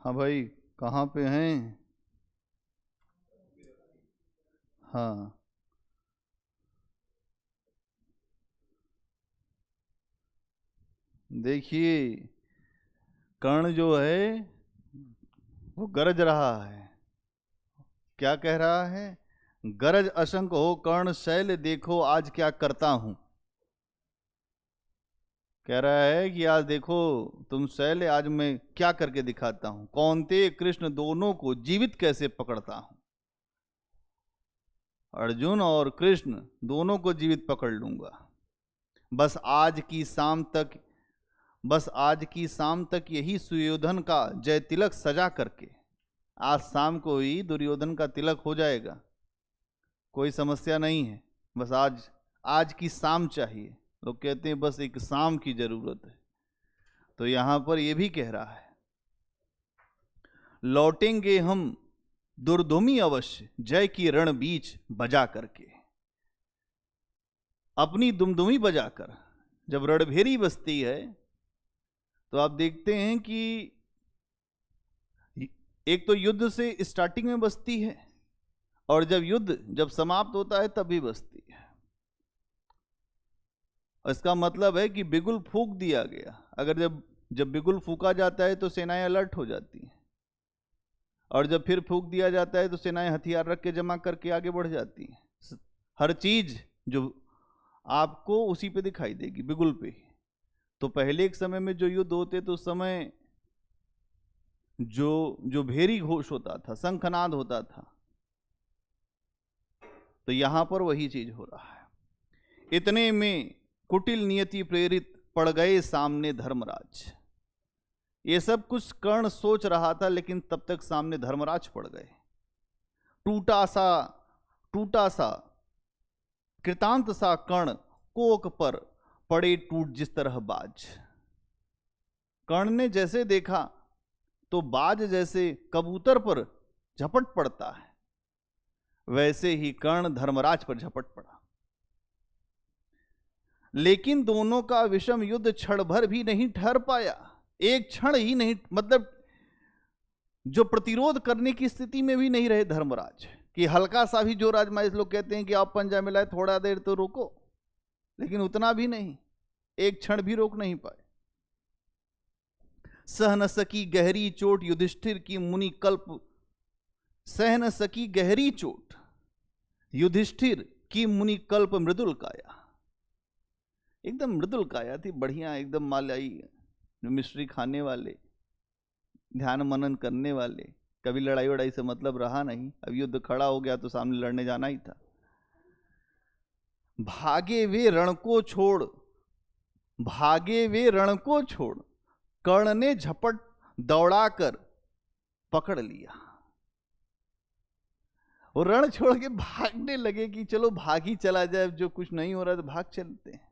हाँ भाई, कहाँ पे हैं? हाँ, देखिए, कर्ण जो है वो गरज रहा है। क्या कह रहा है? गरज असंक हो कर्ण शैल, देखो आज क्या करता हूं। कह रहा है कि आज देखो तुम शैल, आज मैं क्या करके दिखाता हूं। कौन्तेय कृष्ण दोनों को जीवित कैसे पकड़ता हूं। अर्जुन और कृष्ण दोनों को जीवित पकड़ लूंगा। बस आज की शाम तक बस आज की शाम तक यही सुयोधन का जय तिलक सजा करके, आज शाम को ही दुर्योधन का तिलक हो जाएगा। कोई समस्या नहीं है। बस आज आज की शाम चाहिए। लोग कहते हैं बस एक शाम की जरूरत है। तो यहां पर यह भी कह रहा है, लौटेंगे हम दुर्धुमी अवश्य, जय की रण बीच बजा करके। अपनी दुमदुमी बजाकर जब रणभेरी बजती है तो आप देखते हैं कि एक तो युद्ध से स्टार्टिंग में बजती है, और जब समाप्त होता है तब भी बजती है। इसका मतलब है कि बिगुल फूंक दिया गया। अगर जब बिगुल फूंका जाता है तो सेनाएं अलर्ट हो जाती हैं, और जब फिर फूंक दिया जाता है तो सेनाएं हथियार रख के जमा करके आगे बढ़ जाती हैं। हर चीज जो आपको उसी पे दिखाई देगी, बिगुल पे। तो पहले एक समय में जो युद्ध होते तो उस समय जो भेरी घोष होता था, शंखनाद होता था। तो यहां पर वही चीज हो रहा है। इतने में कुटिल नियति प्रेरित पड़ गए सामने धर्मराज। ये सब कुछ कर्ण सोच रहा था, लेकिन तब तक सामने धर्मराज पड़ गए। टूटा सा कृतांत सा कर्ण कोक पर पड़े टूट जिस तरह बाज। कर्ण ने जैसे देखा तो बाज जैसे कबूतर पर झपट पड़ता है, वैसे ही कर्ण धर्मराज पर झपट पड़ा। लेकिन दोनों का विषम युद्ध क्षण भर भी नहीं ठहर पाया। एक क्षण ही नहीं, मतलब जो प्रतिरोध करने की स्थिति में भी नहीं रहे धर्मराज, कि हल्का सा भी जोर आजमाइश। लोग कहते हैं कि आप पंजा मिलाए, थोड़ा देर तो रोको, लेकिन उतना भी नहीं, एक क्षण भी रोक नहीं पाए। सह न सकी गहरी चोट युधिष्ठिर की मुनि कल्प, सह न सकी गहरी चोट युधिष्ठिर की मुनि कल्प मृदुल काया। एकदम मृदुल काया थी, बढ़िया एकदम मालाई, जो मिश्री खाने वाले, ध्यान मनन करने वाले, कभी लड़ाई वड़ाई से मतलब रहा नहीं। अब युद्ध खड़ा हो गया तो सामने लड़ने जाना ही था। भागे वे रण को छोड़ कर्ण ने झपट दौड़ाकर पकड़ लिया। और रण छोड़ के भागने लगे कि चलो भाग ही चला जाए, जो कुछ नहीं हो रहा तो भाग चलते हैं।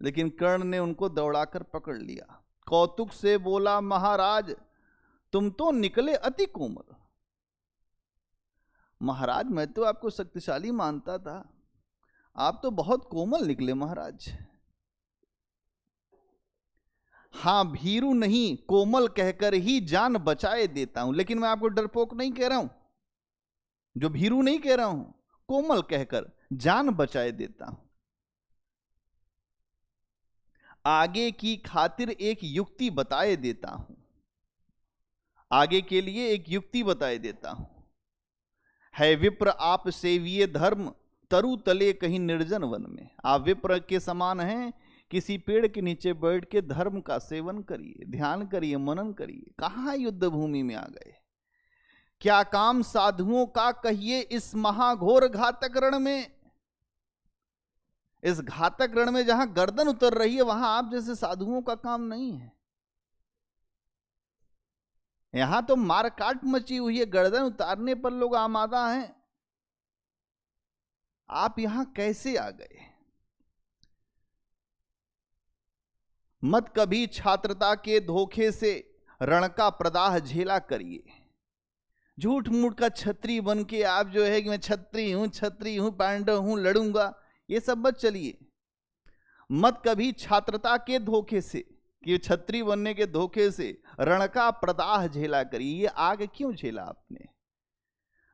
लेकिन कर्ण ने उनको दौड़ाकर पकड़ लिया। कौतुक से बोला महाराज, तुम तो निकले अति कोमल। महाराज, मैं तो आपको शक्तिशाली मानता था, आप तो बहुत कोमल निकले महाराज। हां, भीरू नहीं कोमल कहकर ही जान बचाए देता हूं। लेकिन मैं आपको डरपोक नहीं कह रहा हूं, जो भीरू नहीं कह रहा हूं, कोमल कहकर जान बचाए देता हूं। आगे की खातिर एक युक्ति बताए देता हूं, आगे के लिए एक युक्ति बताए देता हूं। है विप्र आप सेविये धर्म, तरु तले कहीं निर्जन वन में। आप विप्र के समान हैं, किसी पेड़ के नीचे बैठ के धर्म का सेवन करिए, ध्यान करिए, मनन करिए। कहां युद्ध भूमि में आ गए। क्या काम साधुओं का कहिए इस महाघोर घातक रण में। इस घातक रण में जहां गर्दन उतर रही है, वहां आप जैसे साधुओं का काम नहीं है। यहां तो मारकाट मची हुई है, गर्दन उतारने पर लोग आमादा हैं। आप यहां कैसे आ गए। मत कभी छात्रता के धोखे से रण का प्रदाह झेला करिए। झूठ मूठ का छत्री बन के आप जो है कि मैं छत्री हूं, पांडव हूं, लड़ूंगा, ये सब मत चलिए। मत कभी छात्रता के धोखे से कि छत्री बनने के धोखे से रण का प्रदाह झेला करिए। ये आग क्यों झेला आपने?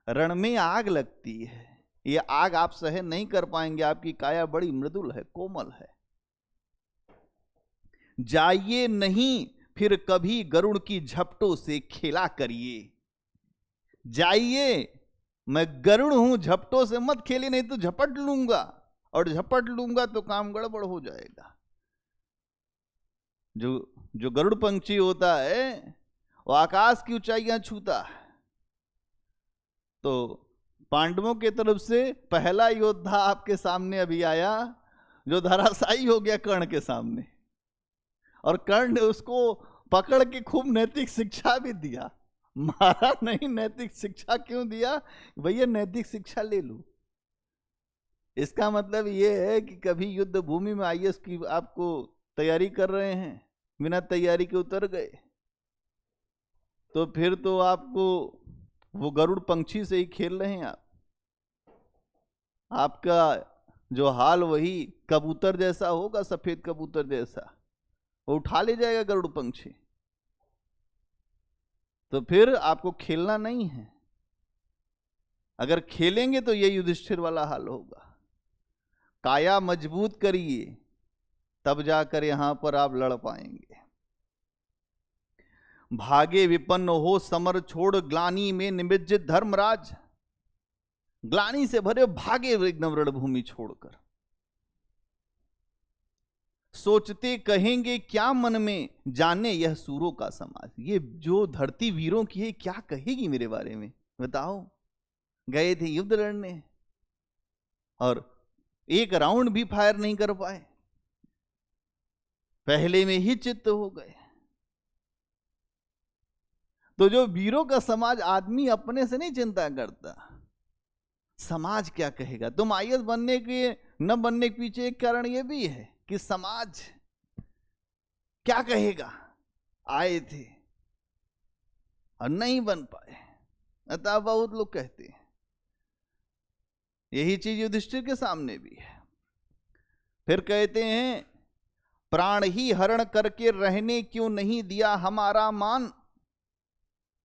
रण में आग लगती है, ये आग आप सहन नहीं कर पाएंगे, आपकी काया बड़ी मृदुल है, कोमल है। जाइए नहीं फिर कभी गरुड़ की झपटों से खेला करिए। जाइए, मैं गरुड़ हूं, झपटों से मत खेलिए, नहीं तो झपट लूंगा, और झपट लूंगा तो काम गड़बड़ हो जाएगा। जो गरुड़ पंछी होता है वो आकाश की ऊंचाइयां छूता है। तो पांडवों के तरफ से पहला योद्धा आपके सामने अभी आया जो धराशायी हो गया कर्ण के सामने, और कर्ण ने उसको पकड़ के खूब नैतिक शिक्षा भी दिया। मारा नहीं, नैतिक शिक्षा क्यों दिया? भैया नैतिक शिक्षा ले लो। इसका मतलब ये है कि कभी युद्ध भूमि में आईएएस की आपको तैयारी कर रहे हैं, बिना तैयारी के उतर गए, तो फिर तो आपको वो गरुड़ पंछी से ही खेल रहे हैं। आपका जो हाल वही कबूतर जैसा होगा, सफेद कबूतर जैसा, वो उठा ले जाएगा गरुड़ पंछी। तो फिर आपको खेलना नहीं है। अगर खेलेंगे तो ये युधिष्ठिर वाला हाल होगा। काया मजबूत करिए, तब जाकर यहां पर आप लड़ पाएंगे। भागे विपन्न हो समर छोड़, ग्लानी में निमज्जित धर्मराज। ग्लानी से भरे भागे एकदम रणभूमि छोड़कर। सोचते कहेंगे क्या मन में, जाने यह सूरों का समाज। ये जो धरती वीरों की है, क्या कहेगी मेरे बारे में? बताओ, गए थे युद्ध लड़ने और एक राउंड भी फायर नहीं कर पाए, पहले में ही चित्त हो गए। तो जो वीरों का समाज, आदमी अपने से नहीं चिंता करता, समाज क्या कहेगा। तुम आईएएस बनने के न बनने के पीछे एक कारण यह भी है कि समाज क्या कहेगा। आए थे और नहीं बन पाए, अतः बहुत लोग कहते हैं। यही चीज युधिष्ठिर के सामने भी है। फिर कहते हैं, प्राण ही हरण करके रहने क्यों नहीं दिया हमारा मान।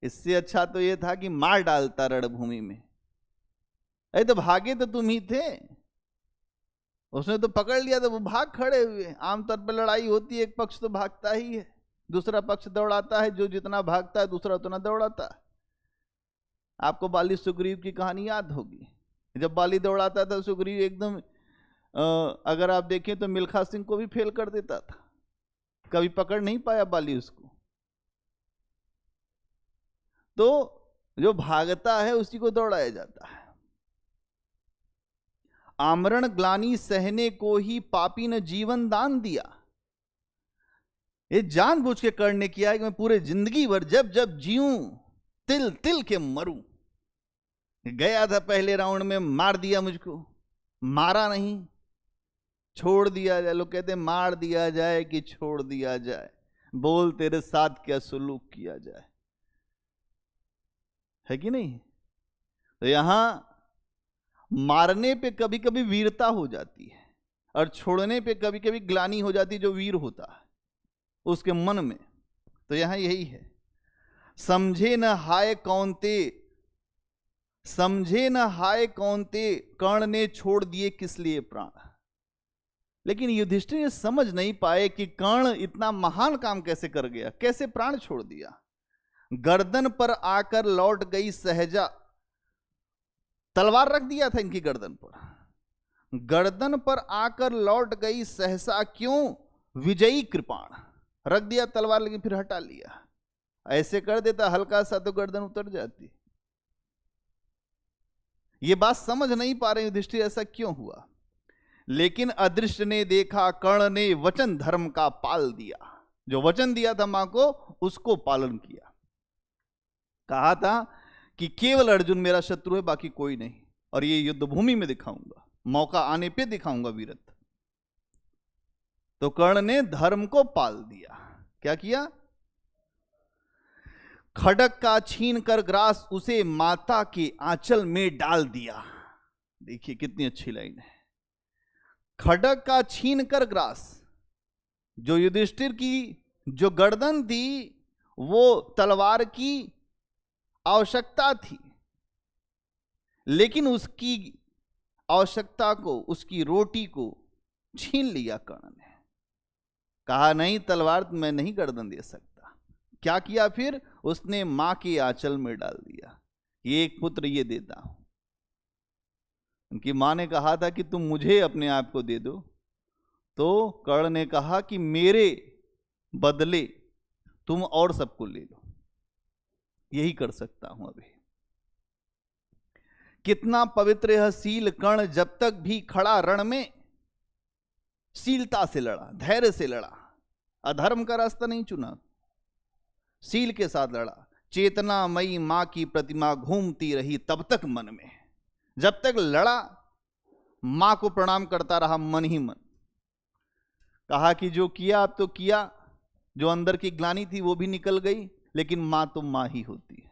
इससे अच्छा तो यह था कि मार डालता रणभूमि में। अरे तो भागे तो तुम ही थे, उसने तो पकड़ लिया, तो वो भाग खड़े हुए। आमतौर पर लड़ाई होती है, एक पक्ष तो भागता ही है, दूसरा पक्ष दौड़ाता है। जो जितना भागता है दूसरा उतना दौड़ाता है। आपको बाली सुग्रीव की कहानी याद होगी। जब बाली दौड़ाता था, सुग्रीव एकदम अगर आप देखें तो मिल्खा सिंह को भी फेल कर देता था। कभी पकड़ नहीं पाया बाली उसको। तो जो भागता है उसी को दौड़ाया जाता है। आमरण ग्लानि सहने को ही पापी ने जीवन दान दिया। ये जानबूझ के करने किया कि मैं पूरे जिंदगी भर जब जब जीऊं तिल तिल के मरूं। गया था पहले राउंड में, मार दिया मुझको, मारा नहीं, छोड़ दिया जाए। लोग कहते हैं मार दिया जाए कि छोड़ दिया जाए, बोल तेरे साथ क्या सुलूक किया जाए, है कि नहीं। तो यहां मारने पे कभी कभी वीरता हो जाती है, और छोड़ने पे कभी कभी ग्लानि हो जाती है जो वीर होता है उसके मन में। तो यहां यही है, समझे न हाय कौनते, समझे न हाय कौनते, कर्ण ने छोड़ दिए किस लिए प्राण। लेकिन युधिष्ठिर समझ नहीं पाए कि कर्ण इतना महान काम कैसे कर गया, कैसे प्राण छोड़ दिया। गर्दन पर आकर लौट गई सहजा, तलवार रख दिया था इनकी गर्दन पर। गर्दन पर आकर लौट गई सहसा, क्यों विजयी कृपाण। रख दिया तलवार, लेकिन फिर हटा लिया। ऐसे कर देता हल्का सा तो गर्दन उतर जाती। ये बात समझ नहीं पा रहे युधिष्ठिर ऐसा क्यों हुआ। लेकिन अदृष्ट ने देखा, कर्ण ने वचन धर्म का पाल दिया। जो वचन दिया था मां को, उसको पालन किया। कहा था कि केवल अर्जुन मेरा शत्रु है, बाकी कोई नहीं, और ये युद्ध भूमि में दिखाऊंगा, मौका आने पे दिखाऊंगा वीरत्व। तो कर्ण ने धर्म को पाल दिया। क्या किया? खड्ग का छीन कर ग्रास, उसे माता के आंचल में डाल दिया। देखिए कितनी अच्छी लाइन है। खड्ग का छीन कर ग्रास, जो युधिष्ठिर की जो गर्दन थी वो तलवार की आवश्यकता थी, लेकिन उसकी आवश्यकता को, उसकी रोटी को छीन लिया कर्ण ने। कहा नहीं, तलवार मैं नहीं गर्दन दे सकता। क्या किया फिर? उसने मां के आंचल में डाल दिया, ये एक पुत्र ये देता हूं। उनकी मां ने कहा था कि तुम मुझे अपने आप को दे दो, तो कर्ण ने कहा कि मेरे बदले तुम और सबको ले लो, यही कर सकता हूं अभी। कितना पवित्र यह शील कर्ण, जब तक भी खड़ा रण में शीलता से लड़ा, धैर्य से लड़ा, अधर्म का रास्ता नहीं चुना, शील के साथ लड़ा। चेतनामयी मां की प्रतिमा घूमती रही तब तक मन में, जब तक लड़ा मां को प्रणाम करता रहा मन ही मन। कहा कि जो किया अब तो किया, जो अंदर की ग्लानि थी वो भी निकल गई, लेकिन मां तो मां ही होती है।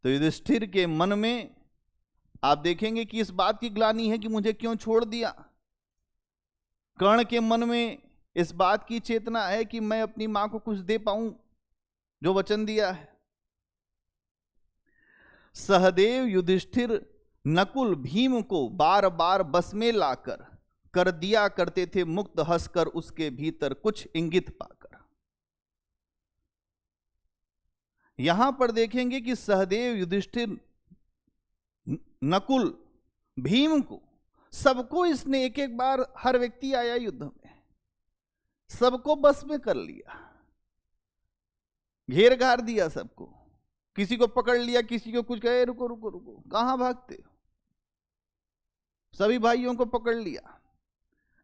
तो युधिष्ठिर के मन में आप देखेंगे कि इस बात की ग्लानि है कि मुझे क्यों छोड़ दिया। कर्ण के मन में इस बात की चेतना है कि मैं अपनी मां को कुछ दे पाऊं, जो वचन दिया है। सहदेव, युधिष्ठिर, नकुल भीम को बार बार बस में लाकर कर दिया करते थे मुक्त, हंसकर उसके भीतर कुछ इंगित पाकर। यहां पर देखेंगे कि सहदेव, युधिष्ठिर, नकुल, भीम को, सबको इसने एक एक बार, हर व्यक्ति आया युद्ध में, सबको बस में कर लिया, घेर घार दिया सबको। किसी को पकड़ लिया, किसी को कुछ कहे, रुको रुको रुको, कहां भागते हो। सभी भाइयों को पकड़ लिया,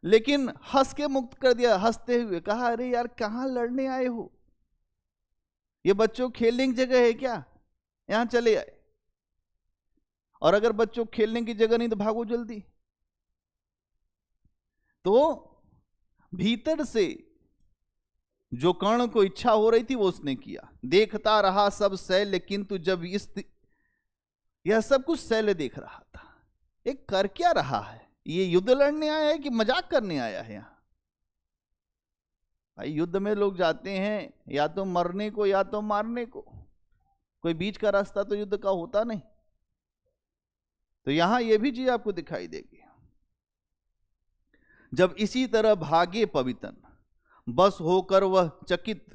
लेकिन हंस के मुक्त कर दिया, हंसते हुए कहा, अरे यार कहां लड़ने आए हो, ये बच्चों खेलने की जगह है क्या, यहां चले आए। और अगर बच्चों खेलने की जगह नहीं तो भागो जल्दी। तो भीतर से जो कर्ण को इच्छा हो रही थी वो उसने किया। देखता रहा सब शैल्य, किंतु जब यह सब कुछ शैल्य देख रहा था, एक कर क्या रहा है, ये युद्ध लड़ने आया है कि मजाक करने आया है। यहां भाई युद्ध में लोग जाते हैं या तो मरने को या तो मारने को, कोई बीच का रास्ता तो युद्ध का होता नहीं। तो यहां यह भी चीज आपको दिखाई देगी। जब इसी तरह भागे पवितन, बस होकर वह चकित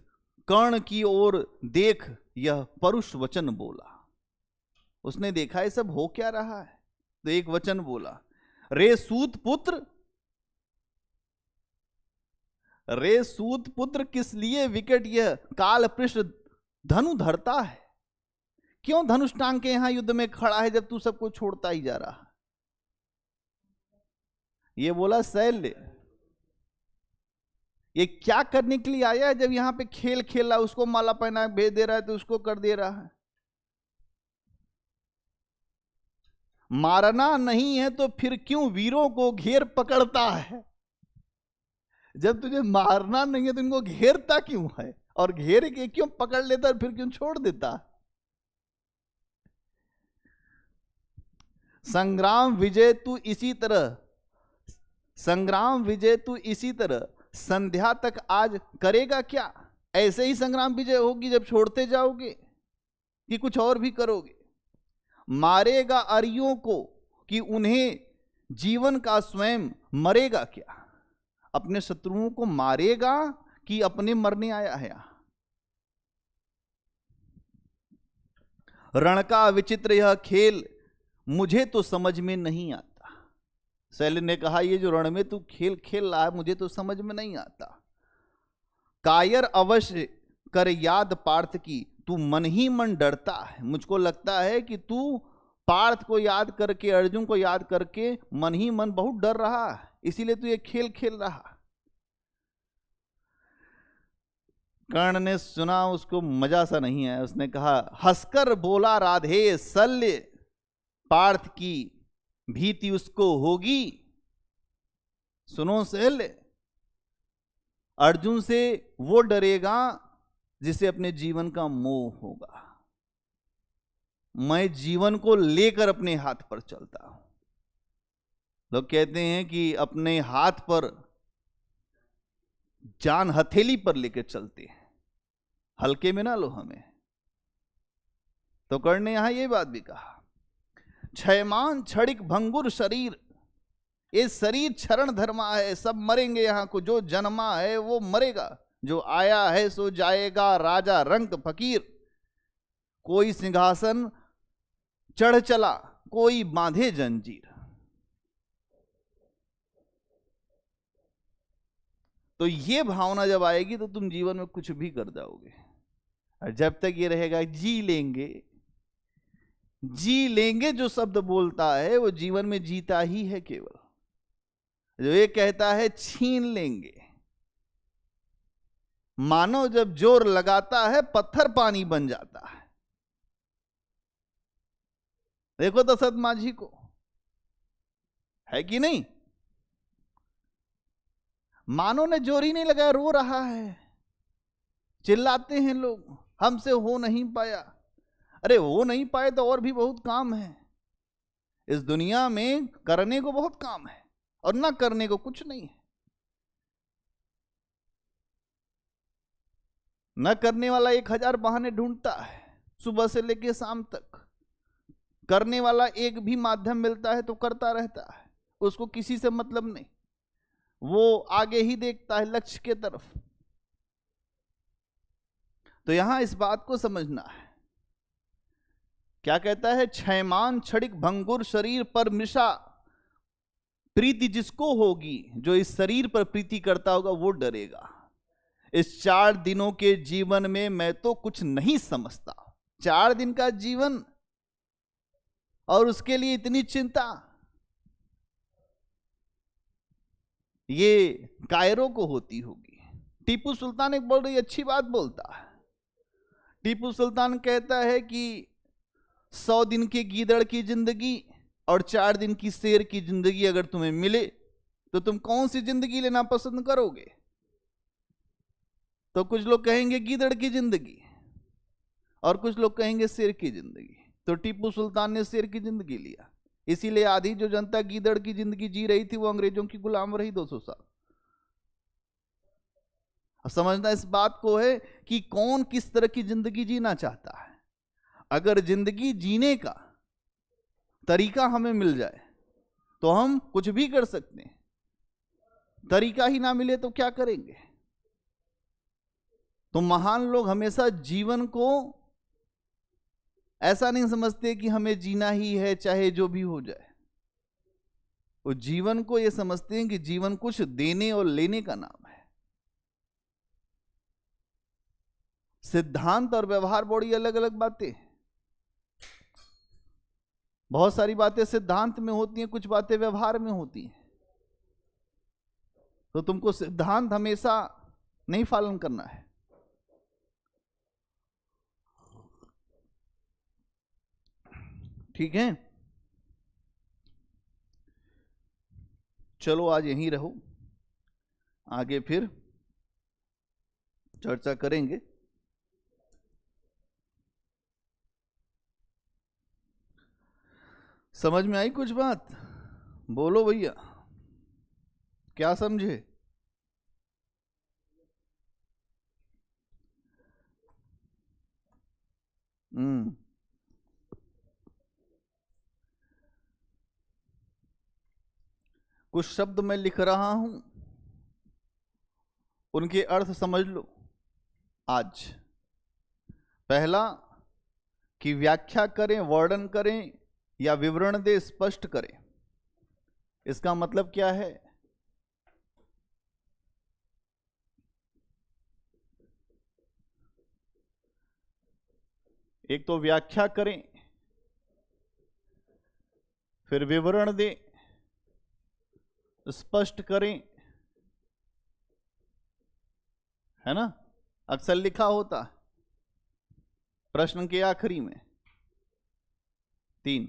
कर्ण की ओर देख यह परुष वचन बोला। उसने देखा ये सब हो क्या रहा है, तो एक वचन बोला, रे सूत पुत्र, रे सूत पुत्र, किस लिए विकट यह काल पृष्ठ धनु धरता है। क्यों धनुष टांग के यहां युद्ध में खड़ा है जब तू सबको छोड़ता ही जा रहा। ये बोला शैल्य, ये क्या करने के लिए आया है जब यहां पे खेल खेल रहा है, उसको माला पहना भेज दे रहा है तो उसको कर दे रहा है। मारना नहीं है तो फिर क्यों वीरों को घेर पकड़ता है। जब तुझे मारना नहीं है तो इनको घेरता क्यों है, और घेर के क्यों पकड़ लेता फिर क्यों छोड़ देता। संग्राम विजय तू इसी तरह, संग्राम विजय तू इसी तरह संध्या तक आज करेगा क्या। ऐसे ही संग्राम विजय होगी जब छोड़ते जाओगे कि कुछ और भी करोगे। मारेगा अरियों को कि उन्हें जीवन का स्वयं मरेगा क्या। अपने शत्रुओं को मारेगा कि अपने मरने आया है। रण का विचित्र यह खेल मुझे तो समझ में नहीं आता। शैल्य ने कहा, ये जो रण में तू खेल खेल रहा है मुझे तो समझ में नहीं आता। कायर अवश्य कर याद पार्थ की, तू मन ही मन डरता है। मुझको लगता है कि तू पार्थ को याद करके, अर्जुन को याद करके मन ही मन बहुत डर रहा है, इसीलिए तू ये खेल खेल रहा। कर्ण ने सुना, उसको मजा सा नहीं है। उसने कहा, हंसकर बोला, राधे शल्य, पार्थ की भीति उसको होगी। सुनो शैल्य, अर्जुन से वो डरेगा जिसे अपने जीवन का मोह होगा। मैं जीवन को लेकर अपने हाथ पर चलता हूं। लोग कहते हैं कि अपने हाथ पर जान हथेली पर लेकर चलते हैं, हल्के में ना लो हमें। तो कर्ण ने यहां ये बात भी कहा, क्षयमान क्षणिक भंगुर शरीर, ये शरीर क्षरण धर्मा है, सब मरेंगे यहां को, जो जन्मा है वो मरेगा, जो आया है सो जाएगा, राजा रंग फकीर, कोई सिंहासन चढ़ चला, कोई बांधे जंजीर। तो ये भावना जब आएगी तो तुम जीवन में कुछ भी कर जाओगे। और जब तक ये रहेगा जी लेंगे, जी लेंगे जो शब्द बोलता है वो जीवन में जीता ही है केवल। जो ये कहता है छीन लेंगे, मानव जब जोर लगाता है पत्थर पानी बन जाता है। देखो दशरथ माझी को, है कि नहीं? मानव ने जोर ही नहीं लगाया, रो रहा है, चिल्लाते हैं लोग, हमसे हो नहीं पाया। अरे हो नहीं पाए तो और भी बहुत काम है इस दुनिया में, करने को बहुत काम है और ना करने को कुछ नहीं है। न करने वाला 1000 बहाने ढूंढता है सुबह से लेकर शाम तक, करने वाला एक भी माध्यम मिलता है तो करता रहता है, उसको किसी से मतलब नहीं, वो आगे ही देखता है लक्ष्य के तरफ। तो यहां इस बात को समझना है, क्या कहता है, क्षयमान क्षणिक भंगुर शरीर पर मृषा, प्रीति जिसको होगी, जो इस शरीर पर प्रीति करता होगा वो डरेगा। इस 4 दिनों के जीवन में मैं तो कुछ नहीं समझता। 4 दिन का जीवन और उसके लिए इतनी चिंता, ये कायरों को होती होगी। टीपू सुल्तान एक बड़ी अच्छी बात बोलता है। टीपू सुल्तान कहता है कि 100 दिन के गीदड़ की जिंदगी और 4 दिन की शेर की जिंदगी अगर तुम्हें मिले तो तुम कौन सी जिंदगी लेना पसंद करोगे? तो कुछ लोग कहेंगे गीदड़ की जिंदगी और कुछ लोग कहेंगे शेर की जिंदगी। तो टीपू सुल्तान ने शेर की जिंदगी लिया, इसीलिए आधी जो जनता गीदड़ की जिंदगी जी रही थी वो अंग्रेजों की गुलाम रही 200 साल। अब समझना इस बात को है कि कौन किस तरह की जिंदगी जीना चाहता है। अगर जिंदगी जीने का तरीका हमें मिल जाए तो हम कुछ भी कर सकते हैं, तरीका ही ना मिले तो क्या करेंगे? तो महान लोग हमेशा जीवन को ऐसा नहीं समझते कि हमें जीना ही है चाहे जो भी हो जाए। वो जीवन को ये समझते हैं कि जीवन कुछ देने और लेने का नाम है। सिद्धांत और व्यवहार बड़ी अलग अलग बातें। बहुत सारी बातें सिद्धांत में होती हैं, कुछ बातें व्यवहार में होती हैं। तो तुमको सिद्धांत हमेशा नहीं पालन करना है। ठीक है, चलो आज यहीं रहो, आगे फिर चर्चा करेंगे। समझ में आई कुछ बात? बोलो भैया, क्या समझे? कुछ शब्द मैं लिख रहा हूं, उनके अर्थ समझ लो आज। पहला कि व्याख्या करें, वर्णन करें या विवरण दे, स्पष्ट करें। इसका मतलब क्या है? एक तो व्याख्या करें, फिर विवरण दें, स्पष्ट करें, है ना? अक्सर लिखा होता प्रश्न के आखिरी में 3।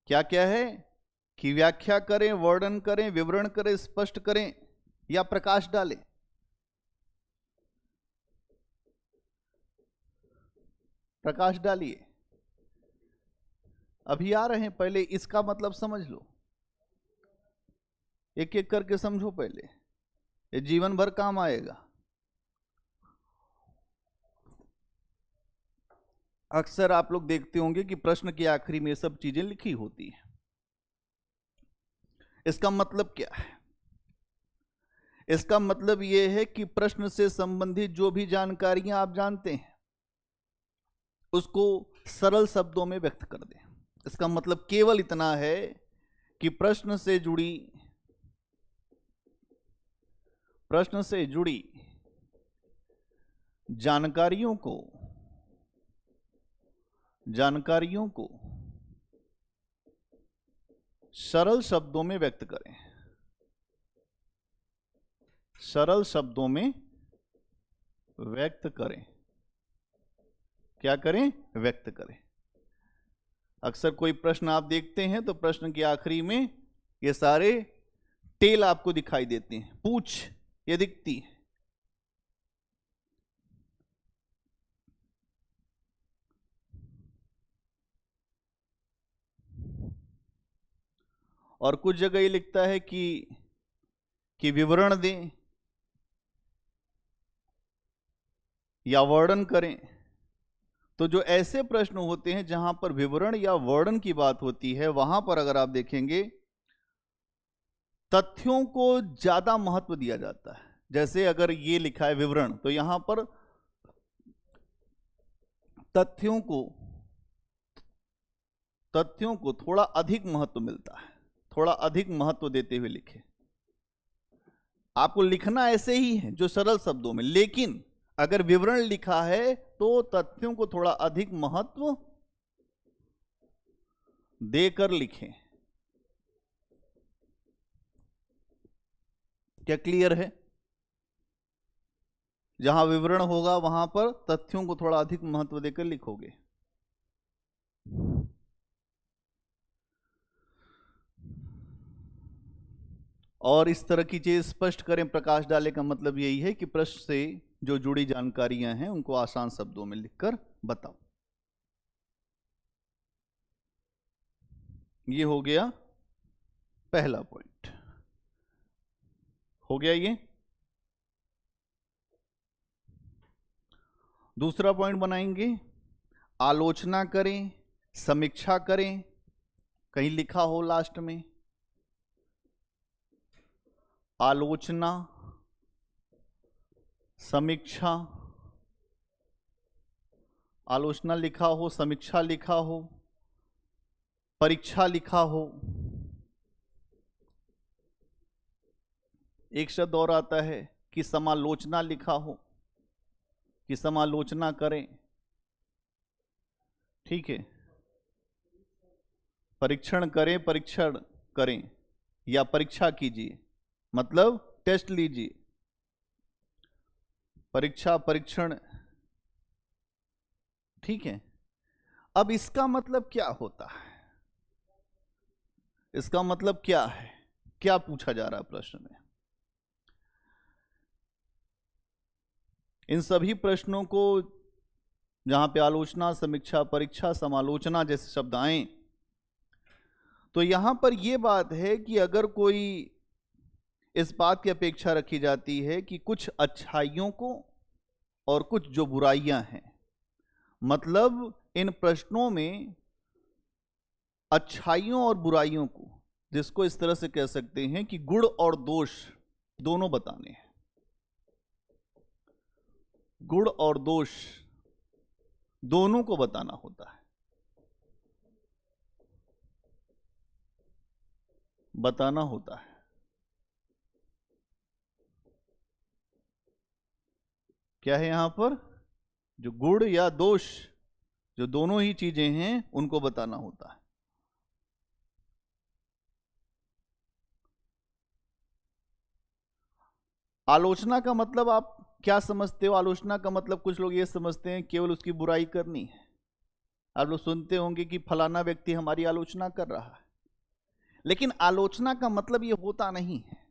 क्या क्या है कि व्याख्या करें, वर्णन करें, विवरण करें, स्पष्ट करें या प्रकाश डालें। प्रकाश डालिए, अभी आ रहे हैं, पहले इसका मतलब समझ लो। एक एक करके समझो पहले, ये जीवन भर काम आएगा। अक्सर आप लोग देखते होंगे कि प्रश्न के आखिरी में ये सब चीजें लिखी होती हैं। इसका मतलब क्या है? इसका मतलब यह है कि प्रश्न से संबंधित जो भी जानकारियां आप जानते हैं उसको सरल शब्दों में व्यक्त कर दें। इसका मतलब केवल इतना है कि प्रश्न से जुड़ी जानकारियों को सरल शब्दों में व्यक्त करें। सरल शब्दों में व्यक्त करें। क्या करें? व्यक्त करें। अक्सर कोई प्रश्न आप देखते हैं तो प्रश्न के आखिरी में ये सारे टेल आपको दिखाई देते हैं, पूछ ये दिखती है। और कुछ जगह ये लिखता है कि विवरण दें या वर्णन करें। तो जो ऐसे प्रश्न होते हैं जहां पर विवरण या वर्णन की बात होती है, वहां पर अगर आप देखेंगे तथ्यों को ज्यादा महत्व दिया जाता है। जैसे अगर ये लिखा है विवरण, तो यहां पर तथ्यों को थोड़ा अधिक महत्व मिलता है, थोड़ा अधिक महत्व देते हुए लिखे। आपको लिखना ऐसे ही है जो सरल शब्दों में, लेकिन अगर विवरण लिखा है तो तथ्यों को थोड़ा अधिक महत्व देकर लिखें। क्या क्लियर है? जहां विवरण होगा वहां पर तथ्यों को थोड़ा अधिक महत्व देकर लिखोगे। और इस तरह की चीज स्पष्ट करें, प्रकाश डाले का मतलब यही है कि प्रश्न से जो जुड़ी जानकारियां हैं उनको आसान शब्दों में लिखकर बताओ। ये हो गया पहला पॉइंट। हो गया ये। दूसरा पॉइंट बनाएंगे, आलोचना करें, समीक्षा करें। कहीं लिखा हो लास्ट में आलोचना, समीक्षा। आलोचना लिखा हो, समीक्षा लिखा हो, परीक्षा लिखा हो। एक शब्द और आता है कि समालोचना लिखा हो, कि समालोचना करें। ठीक है, परीक्षण करें या परीक्षा कीजिए, मतलब टेस्ट लीजिए। परीक्षण। ठीक है। अब इसका मतलब क्या होता है? इसका मतलब क्या है? क्या पूछा जा रहा है प्रश्न में? इन सभी प्रश्नों को जहां पे आलोचना, समीक्षा, परीक्षा, समालोचना जैसे शब्द आए, तो यहां पर यह बात है कि अगर कोई इस बात की अपेक्षा रखी जाती है कि कुछ अच्छाइयों को और कुछ जो बुराइयां हैं, मतलब इन प्रश्नों में अच्छाइयों और बुराइयों को, जिसको इस तरह से कह सकते हैं कि गुण और दोष दोनों बताने हैं। गुण और दोष दोनों को बताना होता है, बताना होता है। क्या है यहां पर? जो गुण या दोष, जो दोनों ही चीजें हैं, उनको बताना होता है। आलोचना का मतलब आप क्या समझते हो? आलोचना का मतलब कुछ लोग ये समझते हैं केवल उसकी बुराई करनी है। आप लोग सुनते होंगे कि फलाना व्यक्ति हमारी आलोचना कर रहा है, लेकिन आलोचना का मतलब ये होता नहीं है।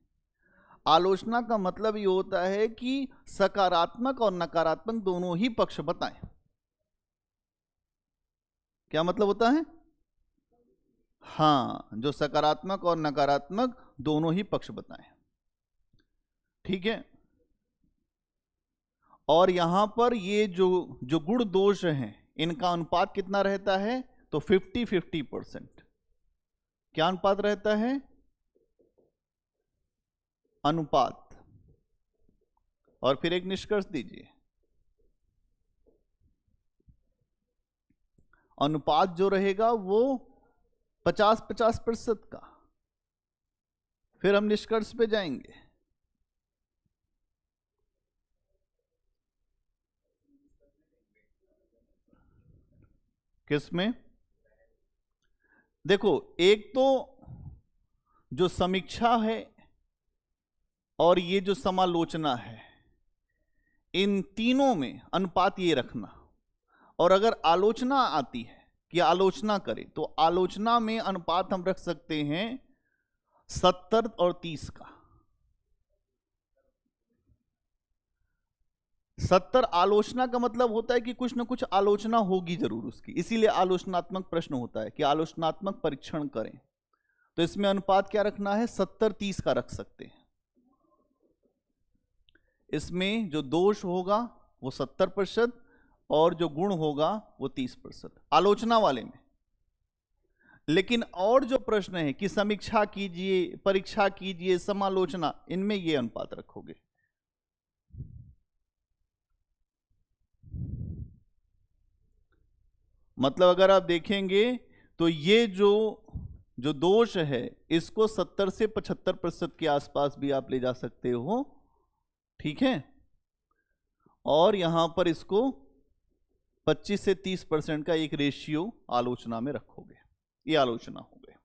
आलोचना का मतलब ये होता है कि सकारात्मक और नकारात्मक दोनों ही पक्ष बताएं। क्या मतलब होता है? हाँ, जो सकारात्मक और नकारात्मक दोनों ही पक्ष बताएं। ठीक है। और यहां पर ये जो जो गुण दोष हैं इनका अनुपात कितना रहता है? तो 50-50%। क्या अनुपात रहता है? अनुपात। और फिर एक निष्कर्ष दीजिए। अनुपात जो रहेगा वो 50-50% का। फिर हम निष्कर्ष पे जाएंगे। किसमें? देखो, एक तो जो समीक्षा है और ये जो समालोचना है, इन तीनों में अनुपात ये रखना। और अगर आलोचना आती है कि आलोचना करें, तो आलोचना में अनुपात हम रख सकते हैं 70 और 30 का। 70 आलोचना का मतलब होता है कि कुछ ना कुछ आलोचना होगी जरूर उसकी, इसीलिए आलोचनात्मक प्रश्न होता है कि आलोचनात्मक परीक्षण करें। तो इसमें अनुपात क्या रखना है? 70-30 का रख सकते हैं। इसमें जो दोष होगा वो 70% और जो गुण होगा वो 30% आलोचना वाले में। लेकिन और जो प्रश्न है कि समीक्षा कीजिए, परीक्षा कीजिए, समालोचना, इनमें ये अनुपात रखोगे। मतलब अगर आप देखेंगे तो ये जो दोष है इसको 70 से 75% के आसपास भी आप ले जा सकते हो। ठीक है। और यहां पर इसको 25 से 30% का एक रेशियो आलोचना में रखोगे। ये आलोचना हो गए।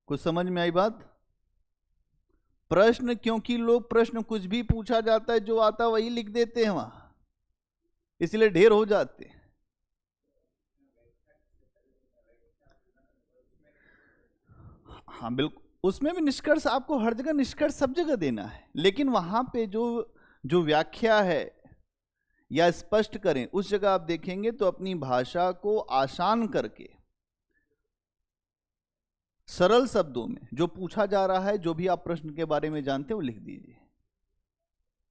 कुछ समझ में आई बात? प्रश्न, क्योंकि लोग प्रश्न कुछ भी पूछा जाता है जो आता वही लिख देते हैं वहां, इसलिए ढेर हो जाते हैं। हाँ बिल्कुल, उसमें भी निष्कर्ष आपको हर जगह, निष्कर्ष सब जगह देना है, लेकिन वहां पे जो व्याख्या है या स्पष्ट करें उस जगह आप देखेंगे तो अपनी भाषा को आसान करके सरल शब्दों में जो पूछा जा रहा है, जो भी आप प्रश्न के बारे में जानते हैं वो लिख दीजिए।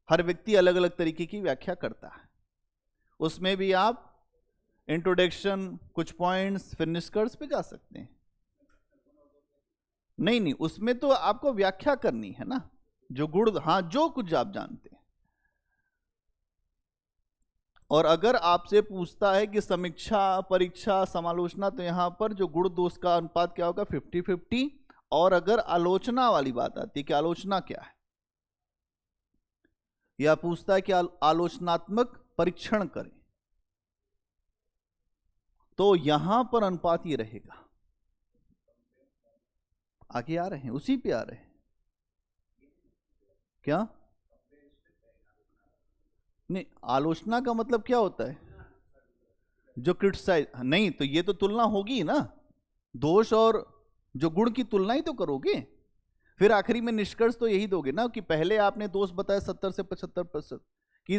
हर व्यक्ति अलग अलग तरीके की व्याख्या करता है। उसमें भी आप इंट्रोडक्शन, कुछ पॉइंट्स, फिर निष्कर्ष पे जा सकते हैं। नहीं, उसमें तो आपको व्याख्या करनी है ना, जो गुण, हाँ, जो कुछ आप जानते हैं। और अगर आपसे पूछता है कि समीक्षा, परीक्षा, समालोचना, तो यहां पर जो गुण दोष का अनुपात क्या होगा? 50-50। और अगर आलोचना वाली बात आती है कि आलोचना क्या है, या पूछता है कि आलोचनात्मक परीक्षण करें, तो यहां पर अनुपात ये रहेगा। आगे आ रहे हैं, उसी पे आ रहे हैं क्या? नहीं, आलोचना का मतलब क्या होता है? जो क्रिटिसाइज, नहीं तो ये तो तुलना होगी ना, दोष और जो गुण की तुलना ही तो करोगे। फिर आखिरी में निष्कर्ष तो यही दोगे ना कि पहले आपने दोष बताया 70 से 75% कि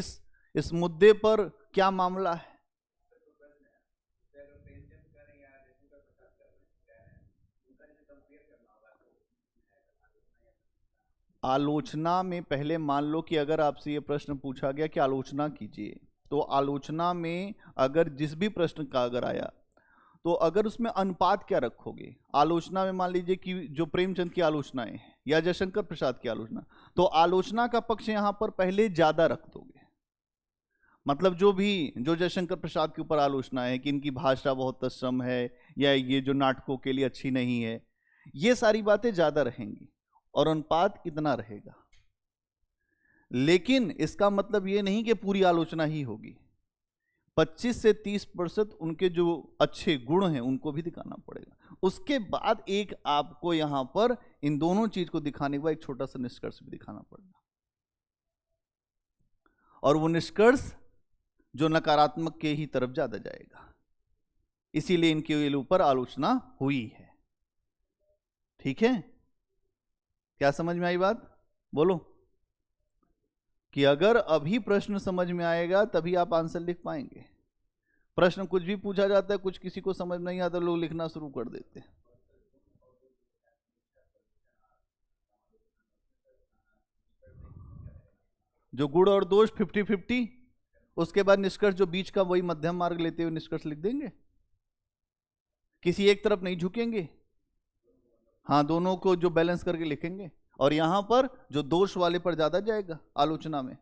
इस मुद्दे पर क्या मामला है। आलोचना में पहले मान लो कि अगर आपसे ये प्रश्न पूछा गया कि आलोचना कीजिए, तो आलोचना में अगर जिस भी प्रश्न का अगर आया, तो अगर उसमें अनुपात क्या रखोगे? आलोचना में मान लीजिए कि जो प्रेमचंद की आलोचनाएं हैं या जयशंकर प्रसाद की आलोचना, तो आलोचना का पक्ष यहां पर पहले ज्यादा रख दोगे। मतलब जो जयशंकर प्रसाद के ऊपर आलोचना है कि इनकी भाषा बहुत तत्सम है, या ये जो नाटकों के लिए अच्छी नहीं है, ये सारी बातें ज्यादा रहेंगी और अनुपात इतना रहेगा। लेकिन इसका मतलब ये नहीं कि पूरी आलोचना ही होगी। 25 से 30% उनके जो अच्छे गुण हैं उनको भी दिखाना पड़ेगा। उसके बाद एक आपको यहां पर इन दोनों चीज को दिखाने के बाद एक छोटा सा निष्कर्ष भी दिखाना पड़ेगा, और वो निष्कर्ष जो नकारात्मक के ही तरफ ज्यादा जाएगा। इसीलिए इनके ऊपर आलोचना हुई है। ठीक है, क्या समझ में आई बात? बोलो। कि अगर अभी प्रश्न समझ में आएगा तभी आप आंसर लिख पाएंगे, प्रश्न कुछ भी पूछा जाता है, कुछ किसी को समझ नहीं आता, लोग लिखना शुरू कर देते हैं। जो गुण और दोष 50-50, उसके बाद निष्कर्ष जो बीच का, वही मध्यम मार्ग लेते हुए निष्कर्ष लिख देंगे। किसी एक तरफ नहीं झुकेंगे, हाँ दोनों को जो बैलेंस करके लिखेंगे। और यहां पर जो दोष वाले पर ज्यादा जाएगा आलोचना में।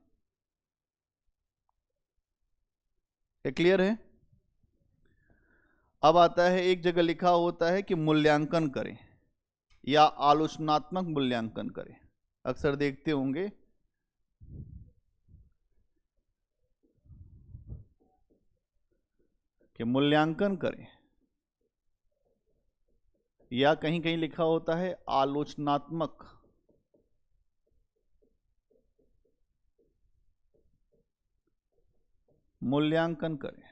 ये क्लियर है? अब आता है, एक जगह लिखा होता है कि मूल्यांकन करें या आलोचनात्मक मूल्यांकन करें। अक्सर देखते होंगे कि मूल्यांकन करें, या कहीं कहीं लिखा होता है आलोचनात्मक मूल्यांकन करें।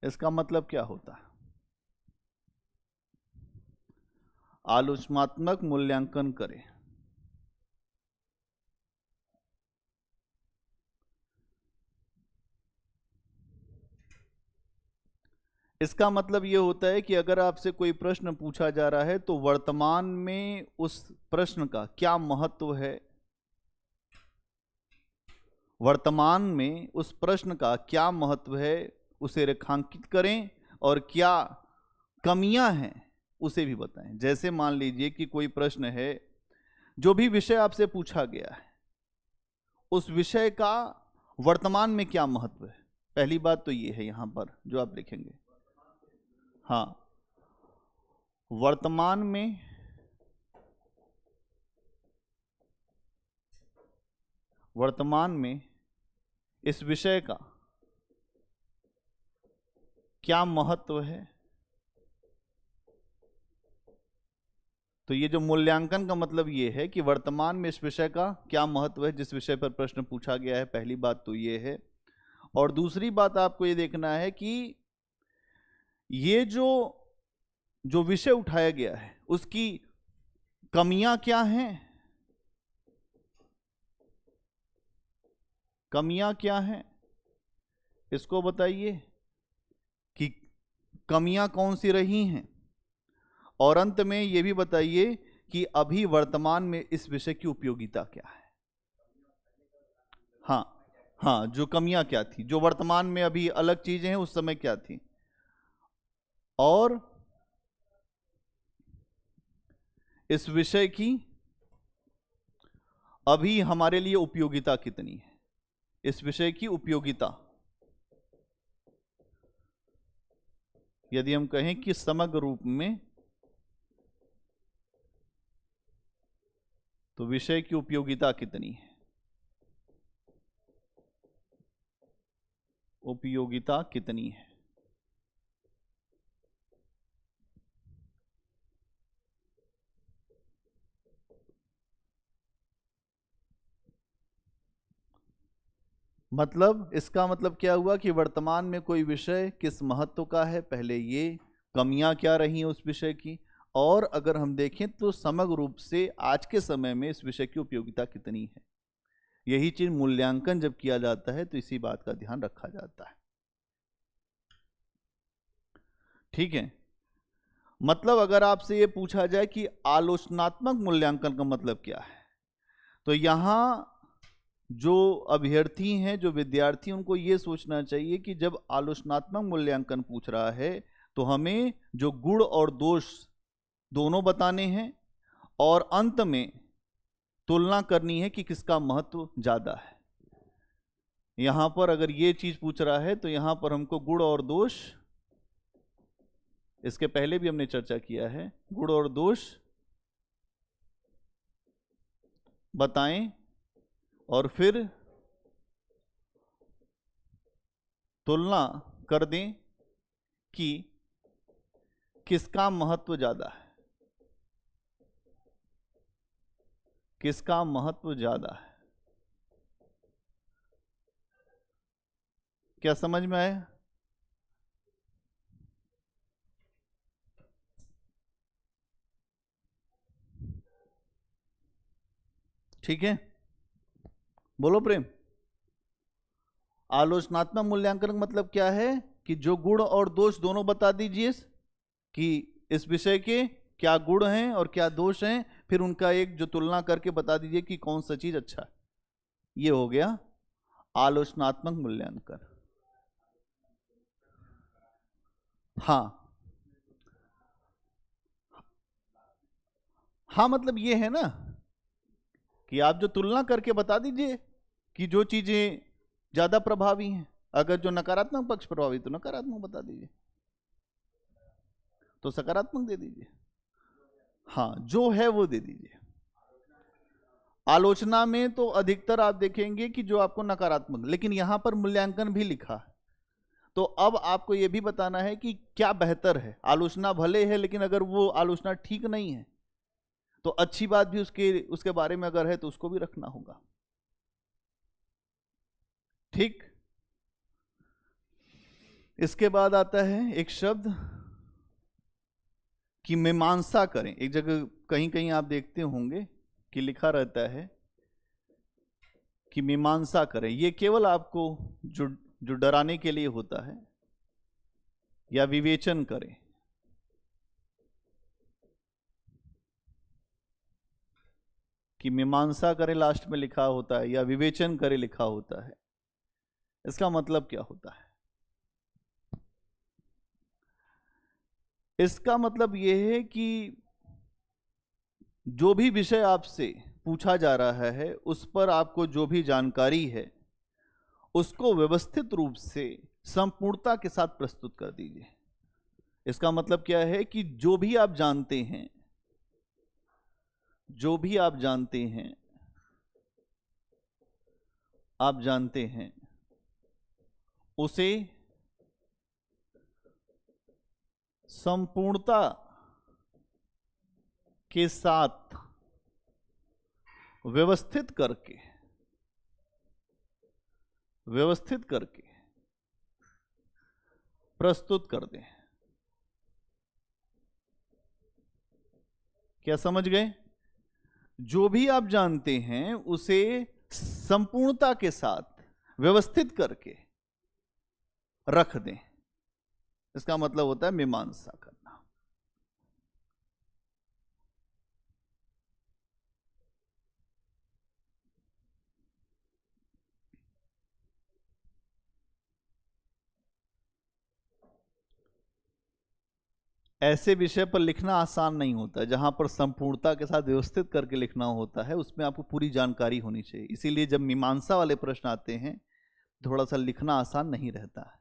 इसका मतलब क्या होता है? आलोचनात्मक मूल्यांकन करें, इसका मतलब यह होता है कि अगर आपसे कोई प्रश्न पूछा जा रहा है तो वर्तमान में उस प्रश्न का क्या महत्व है, वर्तमान में उस प्रश्न का क्या महत्व है उसे रेखांकित करें, और क्या कमियां हैं उसे भी बताएं। जैसे मान लीजिए कि कोई प्रश्न है, जो भी विषय आपसे पूछा गया है उस विषय का वर्तमान में क्या महत्व है। पहली बात तो ये है यहां पर जो आप लिखेंगे, हाँ वर्तमान में इस विषय का क्या महत्व है। तो ये जो मूल्यांकन का मतलब ये है कि वर्तमान में इस विषय का क्या महत्व है जिस विषय पर प्रश्न पूछा गया है। पहली बात तो ये है। और दूसरी बात आपको ये देखना है कि ये जो विषय उठाया गया है उसकी कमियां क्या हैं, कमियां क्या हैं इसको बताइए कि कमियां कौन सी रही हैं। और अंत में यह भी बताइए कि अभी वर्तमान में इस विषय की उपयोगिता क्या है। हाँ हाँ, जो कमियां क्या थी, जो वर्तमान में अभी अलग चीजें हैं, उस समय क्या थी, और इस विषय की अभी हमारे लिए उपयोगिता कितनी है, इस विषय की उपयोगिता। यदि हम कहें कि समग्र रूप में, तो विषय की उपयोगिता कितनी है, उपयोगिता कितनी है। मतलब इसका मतलब क्या हुआ कि वर्तमान में कोई विषय किस महत्व का है, पहले ये कमियां क्या रही हैं उस विषय की, और अगर हम देखें तो समग्र रूप से आज के समय में इस विषय की उपयोगिता कितनी है। यही चीज मूल्यांकन जब किया जाता है तो इसी बात का ध्यान रखा जाता है। ठीक है, मतलब अगर आपसे ये पूछा जाए कि आलोचनात्मक मूल्यांकन का मतलब क्या है, तो यहां जो अभ्यर्थी हैं, जो विद्यार्थी, उनको ये सोचना चाहिए कि जब आलोचनात्मक मूल्यांकन पूछ रहा है तो हमें जो गुण और दोष दोनों बताने हैं, और अंत में तुलना करनी है कि किसका महत्व ज्यादा है। यहां पर अगर ये चीज पूछ रहा है तो यहां पर हमको गुण और दोष, इसके पहले भी हमने चर्चा किया है, गुण और दोष बताएं और फिर तुलना कर दें कि किसका महत्व ज्यादा है, किसका महत्व ज्यादा है। क्या समझ में आया? ठीक है, बोलो प्रेम। आलोचनात्मक मूल्यांकन का मतलब क्या है कि जो गुण और दोष दोनों बता दीजिए कि इस विषय के क्या गुण हैं और क्या दोष हैं, फिर उनका एक जो तुलना करके बता दीजिए कि कौन सा चीज अच्छा है। ये हो गया आलोचनात्मक मूल्यांकन। हाँ हाँ, मतलब ये है ना कि आप जो तुलना करके बता दीजिए कि जो चीजें ज्यादा प्रभावी हैं। अगर जो नकारात्मक पक्ष प्रभावी तो नकारात्मक बता दीजिए, तो सकारात्मक दे दीजिए। हाँ, जो है वो दे दीजिए। आलोचना में तो अधिकतर आप देखेंगे कि जो आपको नकारात्मक, लेकिन यहां पर मूल्यांकन भी लिखा है। तो अब आपको यह भी बताना है कि क्या बेहतर है। आलोचना भले है, लेकिन अगर वो आलोचना ठीक नहीं है तो अच्छी बात भी उसके बारे में अगर है तो उसको भी रखना होगा। ठीक। इसके बाद आता है एक शब्द कि मीमांसा करें। एक जगह कहीं कहीं आप देखते होंगे कि लिखा रहता है कि मीमांसा करें। ये केवल आपको जो डराने के लिए होता है, या विवेचन करें। कि मीमांसा करें लास्ट में लिखा होता है, या विवेचन करें लिखा होता है। इसका मतलब क्या होता है? इसका मतलब यह है कि जो भी विषय आपसे पूछा जा रहा है उस पर आपको जो भी जानकारी है उसको व्यवस्थित रूप से संपूर्णता के साथ प्रस्तुत कर दीजिए। इसका मतलब क्या है कि जो भी आप जानते हैं, जो भी आप जानते हैं, आप जानते हैं उसे संपूर्णता के साथ व्यवस्थित करके प्रस्तुत कर दें। क्या समझ गए? जो भी आप जानते हैं उसे संपूर्णता के साथ व्यवस्थित करके रख दें। इसका मतलब होता है मीमांसा करना। ऐसे विषय पर लिखना आसान नहीं होता, जहां पर संपूर्णता के साथ व्यवस्थित करके लिखना होता है, उसमें आपको पूरी जानकारी होनी चाहिए। इसीलिए जब मीमांसा वाले प्रश्न आते हैं थोड़ा सा लिखना आसान नहीं रहता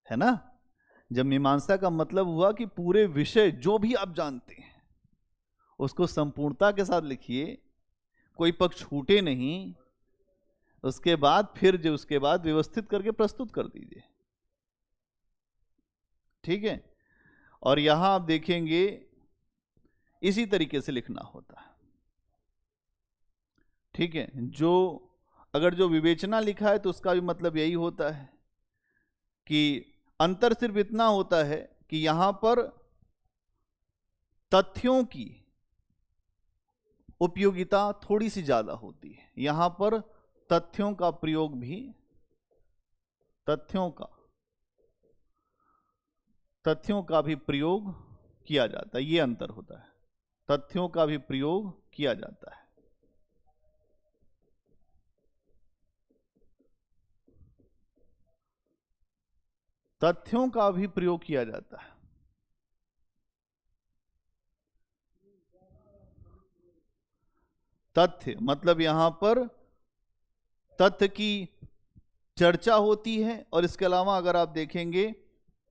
है ना। जब मीमांसा का मतलब हुआ कि पूरे विषय जो भी आप जानते हैं उसको संपूर्णता के साथ लिखिए, कोई पक्ष छूटे नहीं। उसके बाद व्यवस्थित करके प्रस्तुत कर दीजिए। ठीक है। और यहां आप देखेंगे इसी तरीके से लिखना होता है। ठीक है। अगर जो विवेचना लिखा है तो उसका भी मतलब यही होता है कि अंतर सिर्फ इतना होता है कि यहां पर तथ्यों की उपयोगिता थोड़ी सी ज्यादा होती है। यहां पर तथ्यों का भी प्रयोग किया जाता है। यह अंतर होता है, तथ्यों का भी प्रयोग किया जाता है। तथ्यों का भी प्रयोग किया जाता है। तथ्य मतलब यहां पर तथ्य की चर्चा होती है, और इसके अलावा अगर आप देखेंगे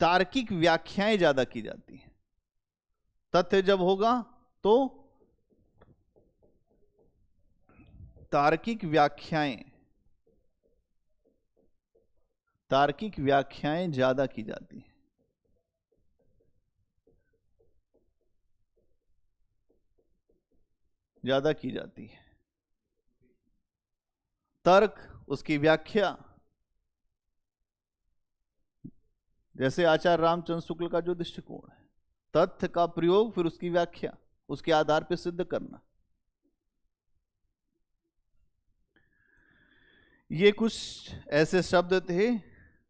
तार्किक व्याख्याएं ज्यादा की जाती हैं। तथ्य जब होगा तो तार्किक व्याख्याएं ज्यादा की जाती हैं। तर्क, उसकी व्याख्या, जैसे आचार्य रामचंद्र शुक्ल का जो दृष्टिकोण है, तथ्य का प्रयोग फिर उसकी व्याख्या, उसके आधार पर सिद्ध करना। ये कुछ ऐसे शब्द थे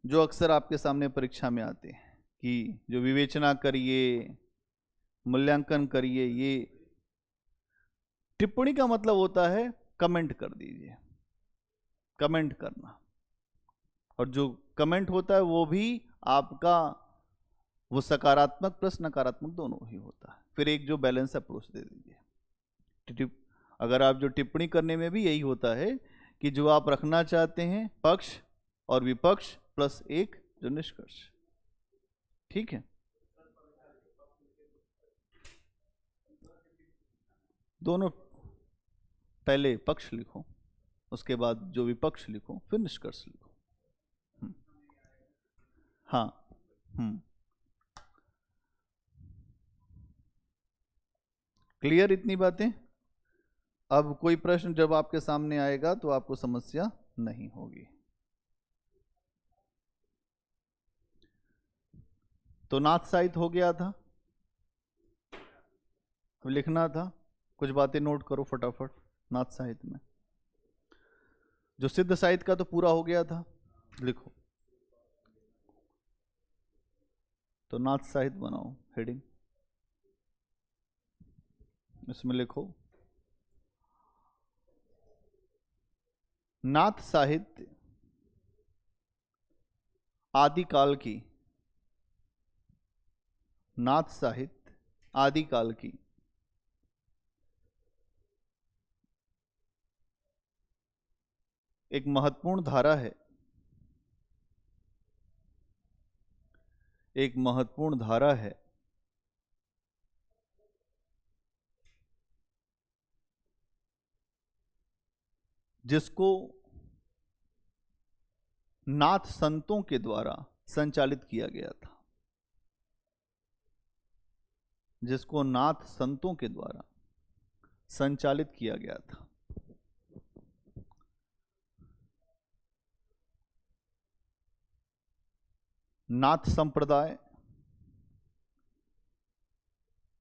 जो अक्सर आपके सामने परीक्षा में आते हैं कि जो विवेचना करिए, मूल्यांकन करिए। ये टिप्पणी का मतलब होता है कमेंट कर दीजिए, कमेंट करना। और जो कमेंट होता है वो भी आपका वो सकारात्मक प्लस नकारात्मक दोनों ही होता है। फिर एक जो बैलेंस अप्रोच दे दीजिए। अगर आप जो टिप्पणी करने में भी यही होता है कि जो आप रखना चाहते हैं पक्ष और विपक्ष प्लस एक जो निष्कर्ष। ठीक है, दोनों पहले पक्ष लिखो, उसके बाद जो विपक्ष लिखो, फिर निष्कर्ष लिखो। हाँ। क्लियर इतनी बातें? अब कोई प्रश्न जब आपके सामने आएगा तो आपको समस्या नहीं होगी। तो नाथ साहित्य हो गया था, लिखना था। कुछ बातें नोट करो फटाफट। नाथ साहित्य में जो सिद्ध साहित्य का तो पूरा हो गया था, लिखो। तो नाथ साहित्य बनाओ हेडिंग, इसमें लिखो नाथ साहित्य आदिकाल की, नाथ साहित्य आदिकाल की एक महत्वपूर्ण धारा है, एक महत्वपूर्ण धारा है जिसको नाथ संतों के द्वारा संचालित किया गया था, जिसको नाथ संतों के द्वारा संचालित किया गया था। नाथ संप्रदाय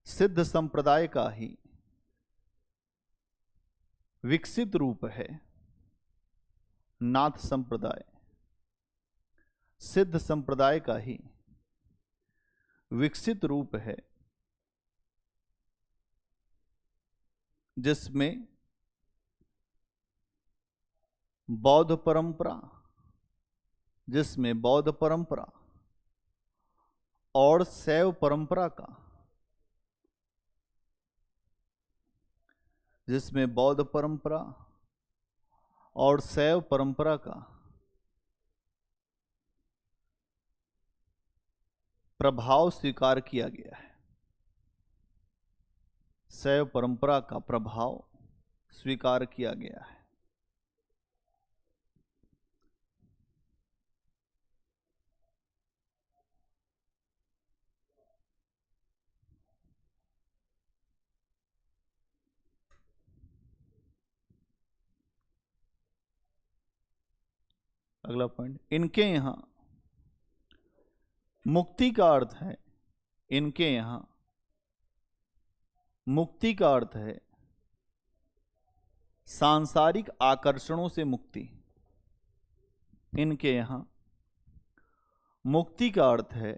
सिद्ध संप्रदाय का ही विकसित रूप है। नाथ संप्रदाय सिद्ध संप्रदाय का ही विकसित रूप है, जिसमें बौद्ध परंपरा, जिसमें बौद्ध परंपरा और शैव परंपरा का, जिसमें बौद्ध परंपरा और शैव परंपरा का प्रभाव स्वीकार किया गया है। शैव परंपरा का प्रभाव स्वीकार किया गया है। अगला पॉइंट, इनके यहां मुक्ति का अर्थ है, इनके यहां मुक्ति का अर्थ है सांसारिक आकर्षणों से मुक्ति। इनके यहां मुक्ति का अर्थ है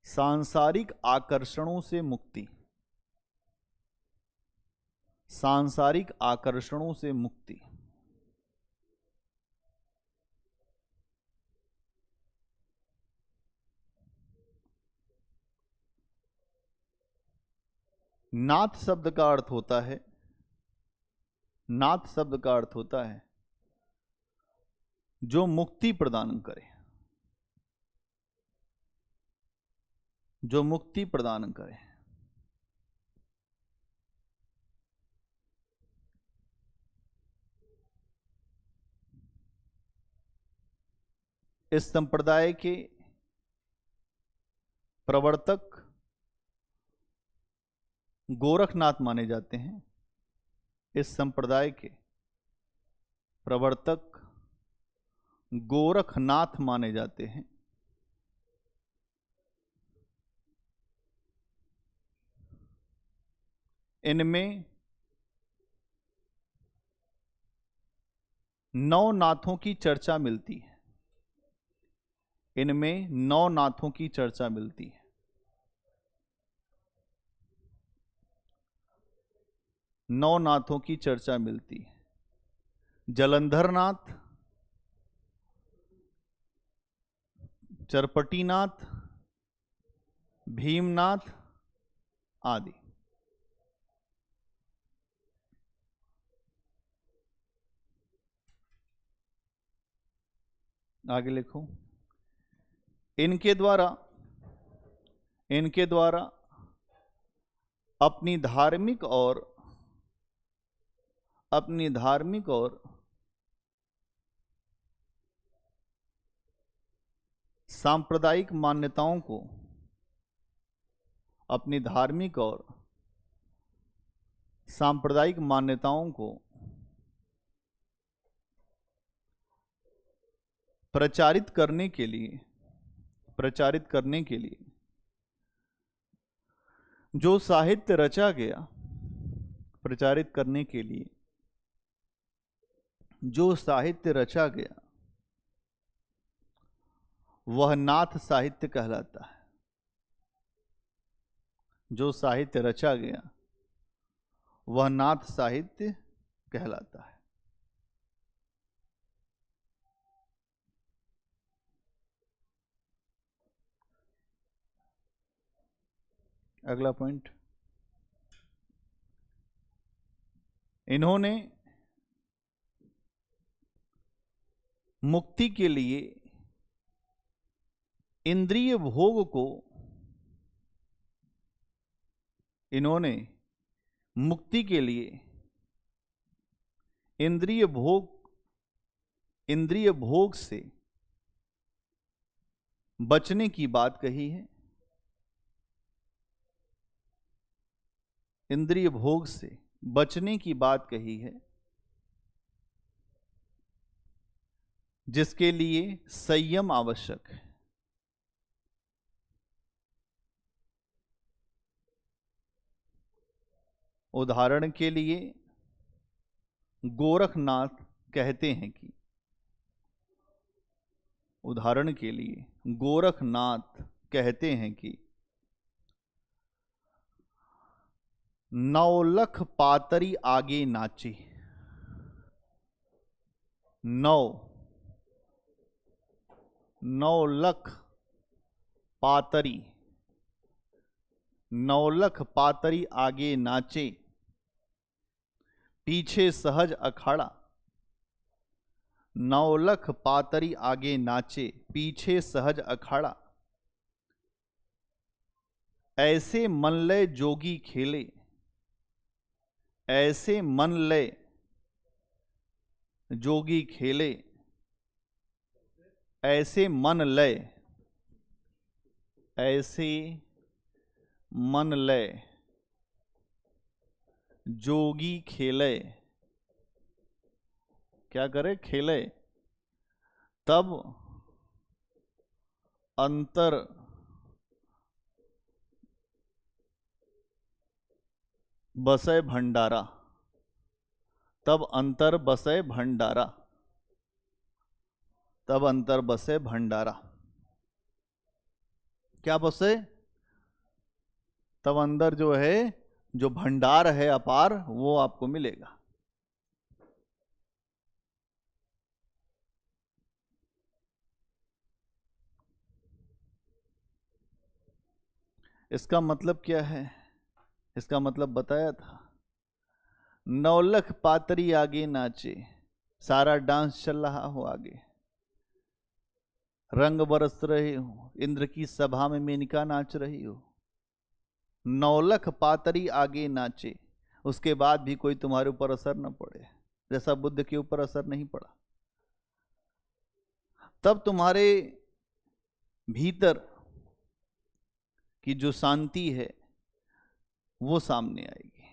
सांसारिक आकर्षणों से मुक्ति, सांसारिक आकर्षणों से मुक्ति। नाथ शब्द का अर्थ होता है, नाथ शब्द का अर्थ होता है जो मुक्ति प्रदान करे, जो मुक्ति प्रदान करे। इस संप्रदाय के प्रवर्तक गोरखनाथ माने जाते हैं। इस संप्रदाय के प्रवर्तक गोरखनाथ माने जाते हैं। इनमें नौ नाथों की चर्चा मिलती है, इनमें नौ नाथों की चर्चा मिलती है। नौ नाथों की चर्चा मिलती है। जलंधर नाथ, चरपटीनाथ, भीमनाथ आदि। आगे लिखो। इनके द्वारा अपनी धार्मिक और सांप्रदायिक मान्यताओं को प्रचारित करने के लिए जो साहित्य रचा गया, प्रचारित करने के लिए जो साहित्य रचा गया वह नाथ साहित्य कहलाता है। जो साहित्य रचा गया वह नाथ साहित्य कहलाता है। अगला पॉइंट, इन्होंने मुक्ति के लिए इंद्रिय भोग को इंद्रिय भोग से बचने की बात कही है। इंद्रिय भोग से बचने की बात कही है, जिसके लिए संयम आवश्यक है। उदाहरण के लिए गोरखनाथ कहते हैं कि नौलख पातरी आगे नाचे। नौलख पातरी आगे नाचे, पीछे सहज अखाड़ा। नौलख पातरी आगे नाचे, पीछे सहज अखाड़ा। ऐसे मनलय जोगी खेले, ऐसे मनलय जोगी खेले, ऐसे मनलय जोगी खेले। क्या करे? खेले। तब अंतर बसै भंडारा। तब अंतर बसै भंडारा। क्या बसे? तब अंदर जो है, जो भंडार है अपार, वो आपको मिलेगा। इसका मतलब क्या है? इसका मतलब बताया था। नौलख पातरी आगे नाचे, सारा डांस चल रहा हो आगे, रंग बरस रहे हो, इंद्र की सभा में मेनका नाच रही हो। नौलख पातरी आगे नाचे, उसके बाद भी कोई तुम्हारे ऊपर असर न पड़े, जैसा बुद्ध के ऊपर असर नहीं पड़ा। तब तुम्हारे भीतर की जो शांति है वो सामने आएगी।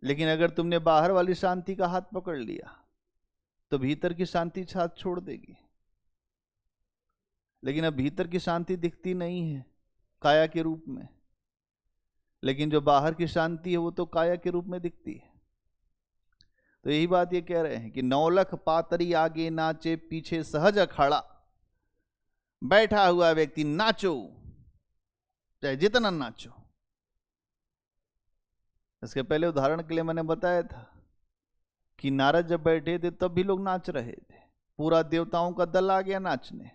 लेकिन अगर तुमने बाहर वाली शांति का हाथ पकड़ लिया तो भीतर की शांति साथ छोड़ देगी। लेकिन अब भीतर की शांति दिखती नहीं है काया के रूप में, लेकिन जो बाहर की शांति है वो तो काया के रूप में दिखती है। तो यही बात ये कह रहे हैं कि नौलख पातरी आगे नाचे पीछे सहज अखाड़ा, बैठा हुआ व्यक्ति नाचो चाहे जितना नाचो। इसके पहले उदाहरण के लिए मैंने बताया था कि नारद जब बैठे थे तब भी लोग नाच रहे थे, पूरा देवताओं का दल आ गया नाचने,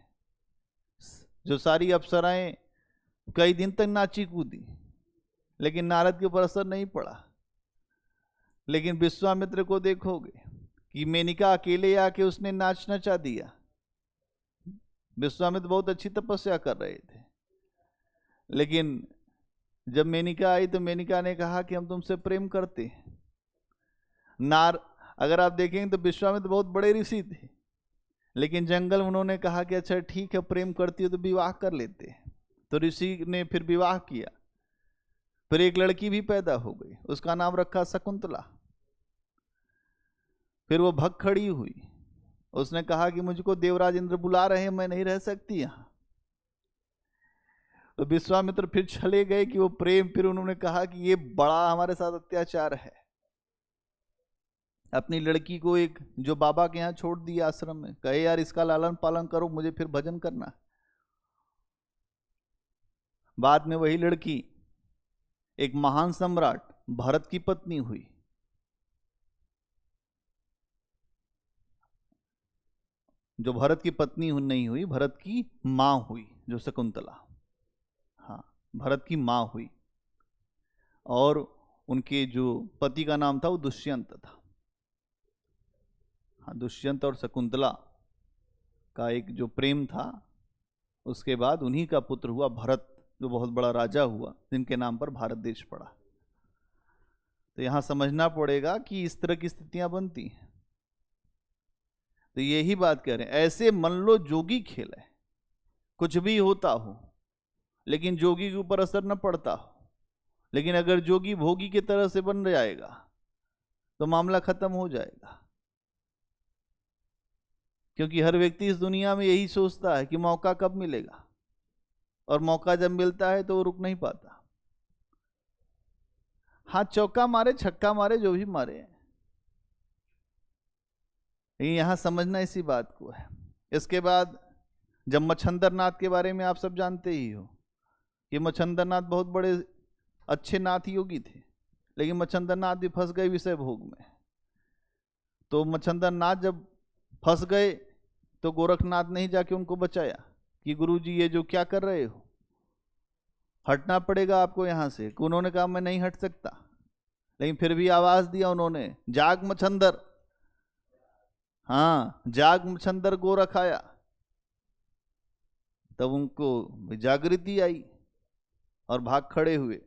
जो सारी अप्सराएं कई दिन तक नाची कूदी, लेकिन नारद के ऊपर असर नहीं पड़ा। लेकिन विश्वामित्र को देखोगे कि मेनिका अकेले आके उसने नाच नचा दिया। विश्वामित्र बहुत अच्छी तपस्या कर रहे थे, लेकिन जब मेनिका आई तो मेनिका ने कहा कि हम तुमसे प्रेम करते हैं। अगर आप देखेंगे तो विश्वामित्र बहुत बड़े ऋषि थे, लेकिन जंगल में उन्होंने कहा कि अच्छा ठीक है, प्रेम करती हो तो विवाह कर लेते हैं। तो ऋषि ने फिर विवाह किया, फिर एक लड़की भी पैदा हो गई, उसका नाम रखा शकुंतला। फिर वो भग खड़ी हुई, उसने कहा कि मुझको देवराज इंद्र बुला रहे हैं, मैं नहीं रह सकती यहां। तो विश्वामित्र फिर चले गए कि वो प्रेम, फिर उन्होंने कहा कि ये बड़ा हमारे साथ अत्याचार है। अपनी लड़की को एक जो बाबा के यहाँ छोड़ दिया आश्रम में, कहे यार इसका लालन पालन करो, मुझे फिर भजन करना। बाद में वही लड़की एक महान सम्राट भरत की पत्नी हुई। जो भरत की पत्नी नहीं हुई, भरत की मां हुई, जो शकुंतला, हाँ भरत की मां हुई। और उनके जो पति का नाम था वो दुष्यंत था। हाँ, दुष्यंत और शकुंतला का एक जो प्रेम था, उसके बाद उन्हीं का पुत्र हुआ भरत, जो बहुत बड़ा राजा हुआ, जिनके नाम पर भारत देश पड़ा। तो यहां समझना पड़ेगा कि इस तरह की स्थितियां बनती हैं। तो यही बात कह रहे हैं, ऐसे मन लो जोगी खेले, कुछ भी होता हो लेकिन जोगी के ऊपर असर न पड़ता हो। लेकिन अगर जोगी भोगी की तरह से बन जाएगा तो मामला खत्म हो जाएगा, क्योंकि हर व्यक्ति इस दुनिया में यही सोचता है कि मौका कब मिलेगा, और मौका जब मिलता है तो वो रुक नहीं पाता। हाँ, चौका मारे छक्का मारे जो भी मारे, यहां समझना इसी बात को है। इसके बाद जब मच्छंदर नाथ के बारे में आप सब जानते ही हो कि मच्छंदर नाथ बहुत बड़े अच्छे नाथ योगी थे, लेकिन मच्छंदर नाथ भी फंस गए विषय भोग में। तो मच्छंदर नाथ जब फंस गए तो गोरखनाथ ने ही जाके उनको बचाया कि गुरुजी ये जो क्या कर रहे हो, हटना पड़ेगा आपको यहाँ से। उन्होंने कहा मैं नहीं हट सकता, लेकिन फिर भी आवाज दिया उन्होंने, जाग मच्छंदर, हाँ जाग मच्छंदर गोरख आया। तब उनको जागृति आई और भाग खड़े हुए।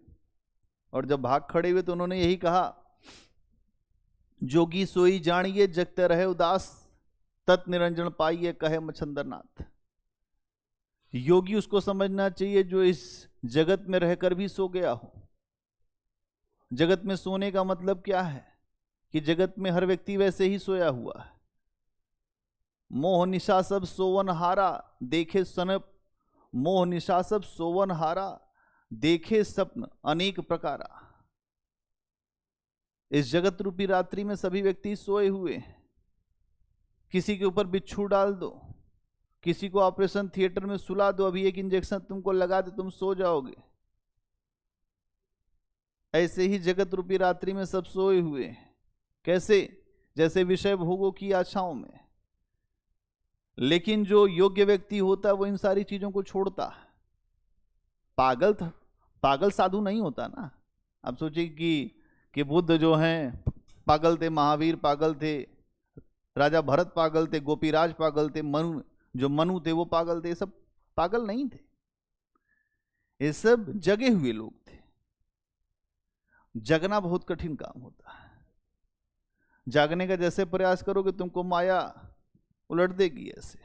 और जब भाग खड़े हुए तो उन्होंने यही कहा, जोगी सोई जानिए जगते रहे उदास, तत् निरंजन पाइए कहे मच्छंदर नाथ। योगी उसको समझना चाहिए जो इस जगत में रहकर भी सो गया हो। जगत में सोने का मतलब क्या है कि जगत में हर व्यक्ति वैसे ही सोया हुआ है। मोह निशा सब सोवन हारा देखे सनप, मोह निशा सब सोवन हारा देखे स्वप्न अनेक प्रकारा। इस जगत रूपी रात्रि में सभी व्यक्ति सोए हुए हैं। किसी के ऊपर बिच्छू डाल दो, किसी को ऑपरेशन थिएटर में सुला दो, अभी एक इंजेक्शन तुमको लगा दे तुम सो जाओगे। ऐसे ही जगत रूपी रात्रि में सब सोए हुए हैं। कैसे? जैसे विषय भोगों की आशाओं में। लेकिन जो योग्य व्यक्ति होता है वो इन सारी चीजों को छोड़ता है। पागल साधु नहीं होता ना। आप सोचिए कि बुद्ध जो हैं पागल थे, महावीर पागल थे, राजा भरत पागल थे, गोपीराज पागल थे, मनु थे वो पागल थे। ये सब पागल नहीं थे, ये सब जगे हुए लोग थे। जगना बहुत कठिन काम होता है। जागने का जैसे प्रयास करोगे तुमको माया उलट देगी। ऐसे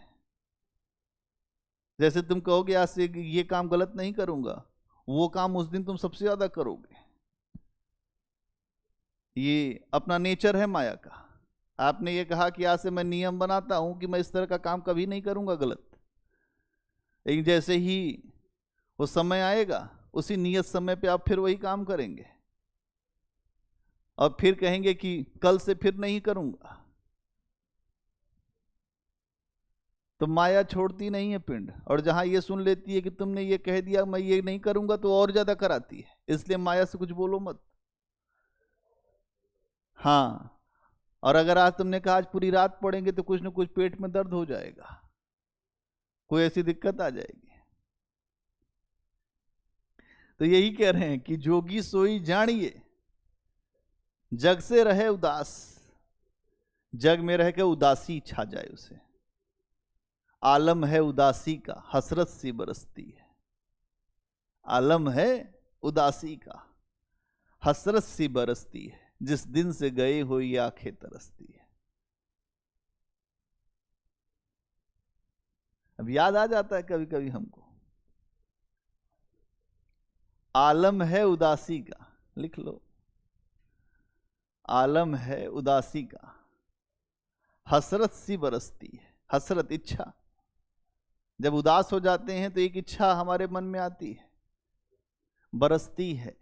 जैसे तुम कहोगे आज से ये काम गलत नहीं करूंगा, वो काम उस दिन तुम सबसे ज्यादा करोगे। ये अपना नेचर है माया का। आपने ये कहा कि आज से मैं नियम बनाता हूं कि मैं इस तरह का काम कभी नहीं करूंगा गलत, लेकिन जैसे ही वो समय आएगा उसी नियत समय पे आप फिर वही काम करेंगे। और फिर कहेंगे कि कल से फिर नहीं करूंगा। तो माया छोड़ती नहीं है पिंड, और जहां ये सुन लेती है कि तुमने ये कह दिया मैं ये नहीं करूंगा, तो और ज्यादा कराती है। इसलिए माया से कुछ बोलो मत। हाँ, और अगर आज तुमने कहा आज पूरी रात पढ़ेंगे तो कुछ न कुछ पेट में दर्द हो जाएगा, कोई ऐसी दिक्कत आ जाएगी। तो यही कह रहे हैं कि जोगी सोई जानिए, जग से रहे उदास। जग में रह के उदासी छा जाए उसे। आलम है उदासी का, हसरत सी बरसती है। आलम है उदासी का, हसरत सी बरसती है। जिस दिन से गए हो ये आंखें तरसती है। अब याद आ जाता है कभी कभी हमको। आलम है उदासी का, लिख लो। आलम है उदासी का, हसरत सी बरसती है। हसरत, इच्छा। जब उदास हो जाते हैं तो एक इच्छा हमारे मन में आती है, बरसती है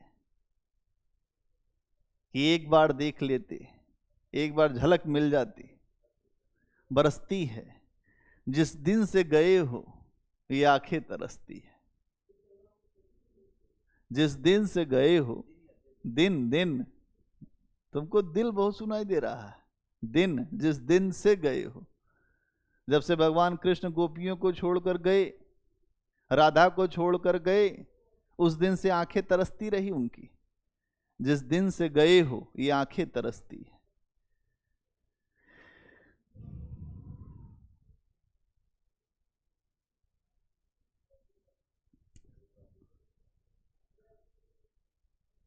कि एक बार देख लेते, एक बार झलक मिल जाती। बरसती है, जिस दिन से गए हो ये आंखें तरसती है। जिस दिन से गए हो, दिन दिन, तुमको दिल बहुत सुनाई दे रहा है। दिन, जिस दिन से गए हो। जब से भगवान कृष्ण गोपियों को छोड़कर गए, राधा को छोड़कर गए, उस दिन से आंखें तरसती रही उनकी। जिस दिन से गए हो ये आंखें तरसती है।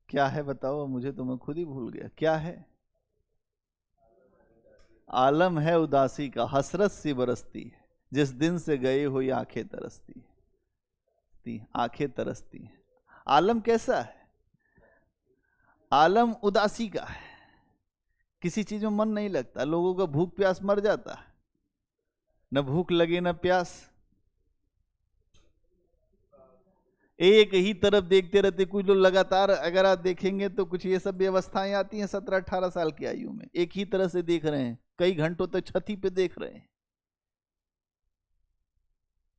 क्या है बताओ, मुझे तो मैं खुद ही भूल गया। क्या है? आलम है उदासी का, हसरत सी बरसती है। जिस दिन से गए हो ये आंखें तरसती है। आंखें तरसती हैं। आलम कैसा है? आलम उदासी का है। किसी चीज में मन नहीं लगता। लोगों का भूख प्यास मर जाता है, न भूख लगे न प्यास, एक ही तरफ देखते रहते। कुछ लोग लगातार, अगर आप देखेंगे तो कुछ ये सब व्यवस्थाएं आती हैं 17-18 साल की आयु में, एक ही तरह से देख रहे हैं, कई घंटों तक छठी पे देख रहे हैं।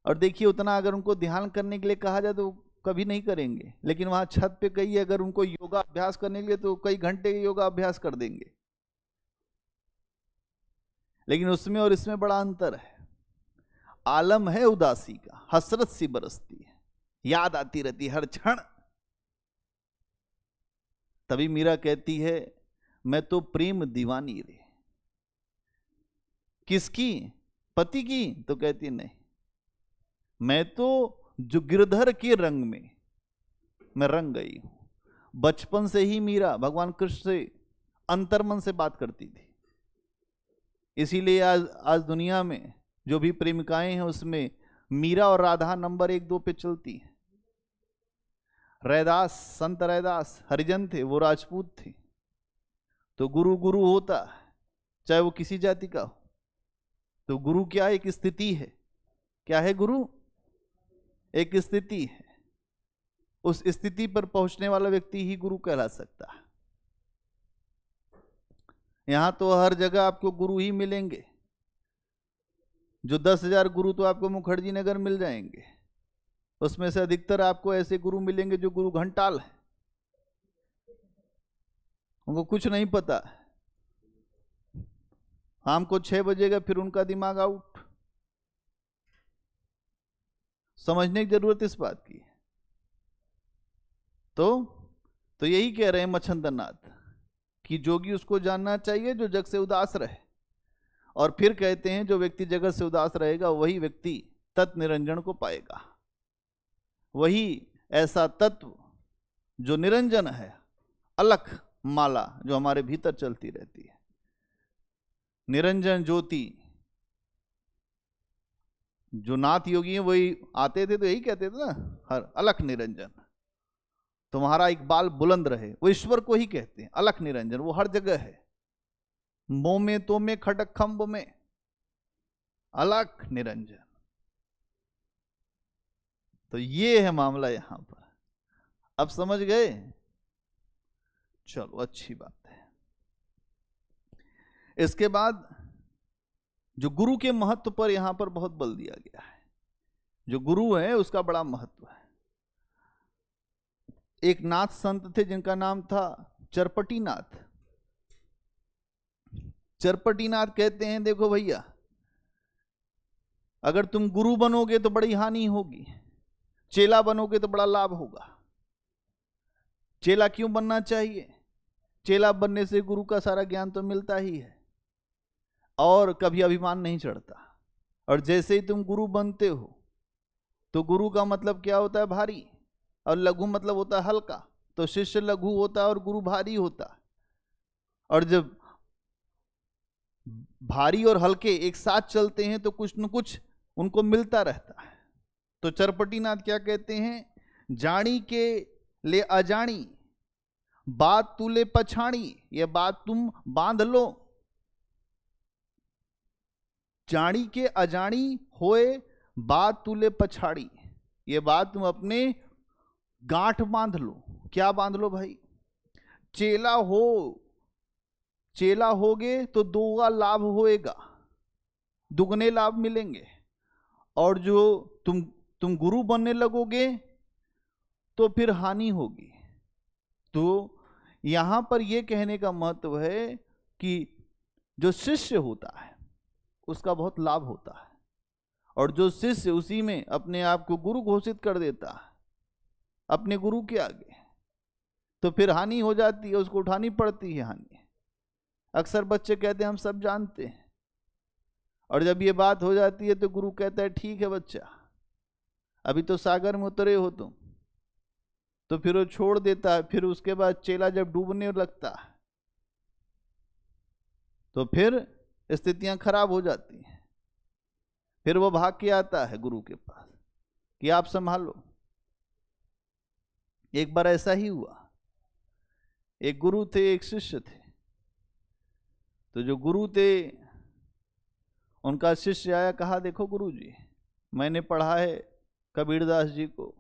और देखिए, उतना अगर उनको ध्यान करने के लिए कहा जाए तो कभी नहीं करेंगे, लेकिन वहां छत पे कहीं अगर उनको योगा अभ्यास करने के लिए तो कई घंटे योगा अभ्यास कर देंगे। लेकिन उसमें और इसमें बड़ा अंतर है। आलम है उदासी का, हसरत सी बरसती है, याद आती रहती हर क्षण। तभी मीरा कहती है, मैं तो प्रेम दीवानी रे। किसकी? पति की? तो कहती नहीं, मैं तो जो गिरधर के रंग में मैं रंग गई हूं। बचपन से ही मीरा भगवान कृष्ण से अंतर्मन से बात करती थी। इसीलिए आज दुनिया में जो भी प्रेमिकाएं हैं उसमें मीरा और राधा नंबर 1-2 पे चलती हैं। रैदास, संत रैदास हरिजन थे, वो राजपूत थे। तो गुरु गुरु होता, चाहे वो किसी जाति का हो। तो गुरु क्या? एक स्थिति है। क्या है गुरु? एक स्थिति है। उस स्थिति पर पहुंचने वाला व्यक्ति ही गुरु कहला सकता है। यहां तो हर जगह आपको गुरु ही मिलेंगे। जो 10,000 गुरु तो आपको मुखर्जी नगर मिल जाएंगे, उसमें से अधिकतर आपको ऐसे गुरु मिलेंगे जो गुरु घंटाल है। उनको कुछ नहीं पता। शाम को 6 बजेगा फिर उनका दिमाग आउट। समझने की जरूरत इस बात की। तो यही कह रहे हैं मच्छंदरनाथ कि जोगी उसको जानना चाहिए जो जग से उदास रहे। और फिर कहते हैं जो व्यक्ति जगत से उदास रहेगा वही व्यक्ति तत् निरंजन को पाएगा। वही ऐसा तत्व जो निरंजन है, अलख माला जो हमारे भीतर चलती रहती है, निरंजन ज्योति। जो नाथ योगी हैं वही आते थे तो यही कहते थे ना, हर अलख निरंजन, तुम्हारा एक बाल बुलंद रहे। वो ईश्वर को ही कहते हैं अलख निरंजन। वो हर जगह है, मोह में तो में खटक खंब में, अलख निरंजन। तो ये है मामला यहां पर। अब समझ गए? चलो, अच्छी बात है। इसके बाद जो गुरु के महत्व पर यहां पर बहुत बल दिया गया है। जो गुरु है उसका बड़ा महत्व है। एक नाथ संत थे जिनका नाम था चरपटीनाथ। चरपटीनाथ कहते हैं, देखो भैया, अगर तुम गुरु बनोगे तो बड़ी हानि होगी, चेला बनोगे तो बड़ा लाभ होगा। चेला क्यों बनना चाहिए? चेला बनने से गुरु का सारा ज्ञान तो मिलता ही है और कभी अभिमान नहीं चढ़ता। और जैसे ही तुम गुरु बनते हो तो गुरु का मतलब क्या होता है? भारी, और लघु मतलब होता है हल्का। तो शिष्य लघु होता है और गुरु भारी होता है। और जब भारी और हल्के एक साथ चलते हैं तो कुछ न कुछ उनको मिलता रहता है। तो चरपटीनाथ क्या कहते हैं? जानी के ले अजानी, बात तू ले पछाणी, ये बात तुम बांध लो। जानी के अजानी होए, बात तू ले पछाड़ी, ये बात तुम अपने गांठ बांध लो। क्या बांध लो भाई? चेला होगे तो दोगा लाभ होएगा, दुगने लाभ मिलेंगे। और जो तुम गुरु बनने लगोगे तो फिर हानि होगी। तो यहां पर यह कहने का महत्व है कि जो शिष्य होता है उसका बहुत लाभ होता है, और जो शिष्य उसी में अपने आप को गुरु घोषित कर देता है अपने गुरु के आगे, तो फिर हानि हो जाती है, उसको उठानी पड़ती है हानि। अक्सर बच्चे कहते हैं हम सब जानते हैं, और जब ये बात हो जाती है तो गुरु कहता है ठीक है बच्चा, अभी तो सागर में उतरे हो तुम। तो फिर वो छोड़ देता है। फिर उसके बाद चेला जब डूबने लगता है तो फिर स्थितियां खराब हो जाती हैं। फिर वो भाग के आता है गुरु के पास कि आप संभालो। एक बार ऐसा ही हुआ, एक गुरु थे, एक शिष्य थे। तो जो गुरु थे उनका शिष्य आया, कहा देखो गुरुजी, मैंने पढ़ा है कबीरदास जी को,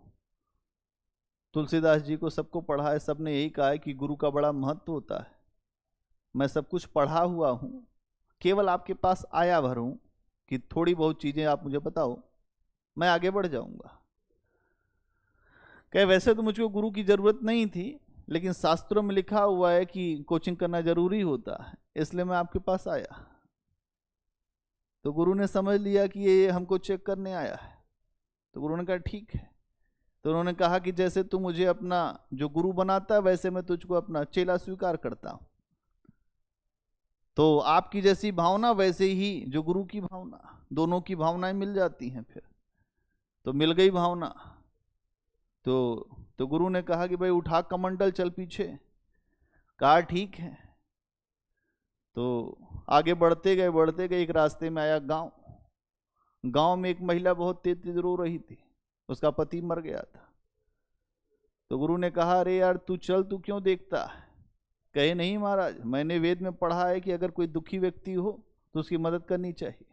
तुलसीदास जी को, सबको पढ़ा है, सबने यही कहा है कि गुरु का बड़ा महत्व होता है। मैं सब कुछ पढ़ा हुआ हूँ, केवल आपके पास आया भर हूँ कि थोड़ी बहुत चीज़ें आप मुझे बताओ, मैं आगे बढ़ जाऊँगा। कहे वैसे तो मुझको गुरु की ज़रूरत नहीं थी, लेकिन शास्त्रों में लिखा हुआ है कि कोचिंग करना जरूरी होता है, इसलिए मैं आपके पास आया। तो गुरु ने समझ लिया कि ये हमको चेक करने आया है। तो गुरु ने कहा ठीक है। तो उन्होंने कहा कि जैसे तू मुझे अपना जो गुरु बनाता है वैसे मैं तुझको अपना चेला स्वीकार करता हूँ। तो आपकी जैसी भावना वैसे ही जो गुरु की भावना, दोनों की भावनाएं मिल जाती हैं। फिर तो मिल गई भावना। तो गुरु ने कहा कि भाई उठा कमंडल, चल पीछे। कहा ठीक है। तो आगे बढ़ते गए, एक रास्ते में आया गांव। गांव में एक महिला बहुत तेज तेज रो रही थी, उसका पति मर गया था। तो गुरु ने कहा अरे यार तू चल, तू क्यों देखता है? कहे नहीं महाराज, मैंने वेद में पढ़ा है कि अगर कोई दुखी व्यक्ति हो तो उसकी मदद करनी चाहिए।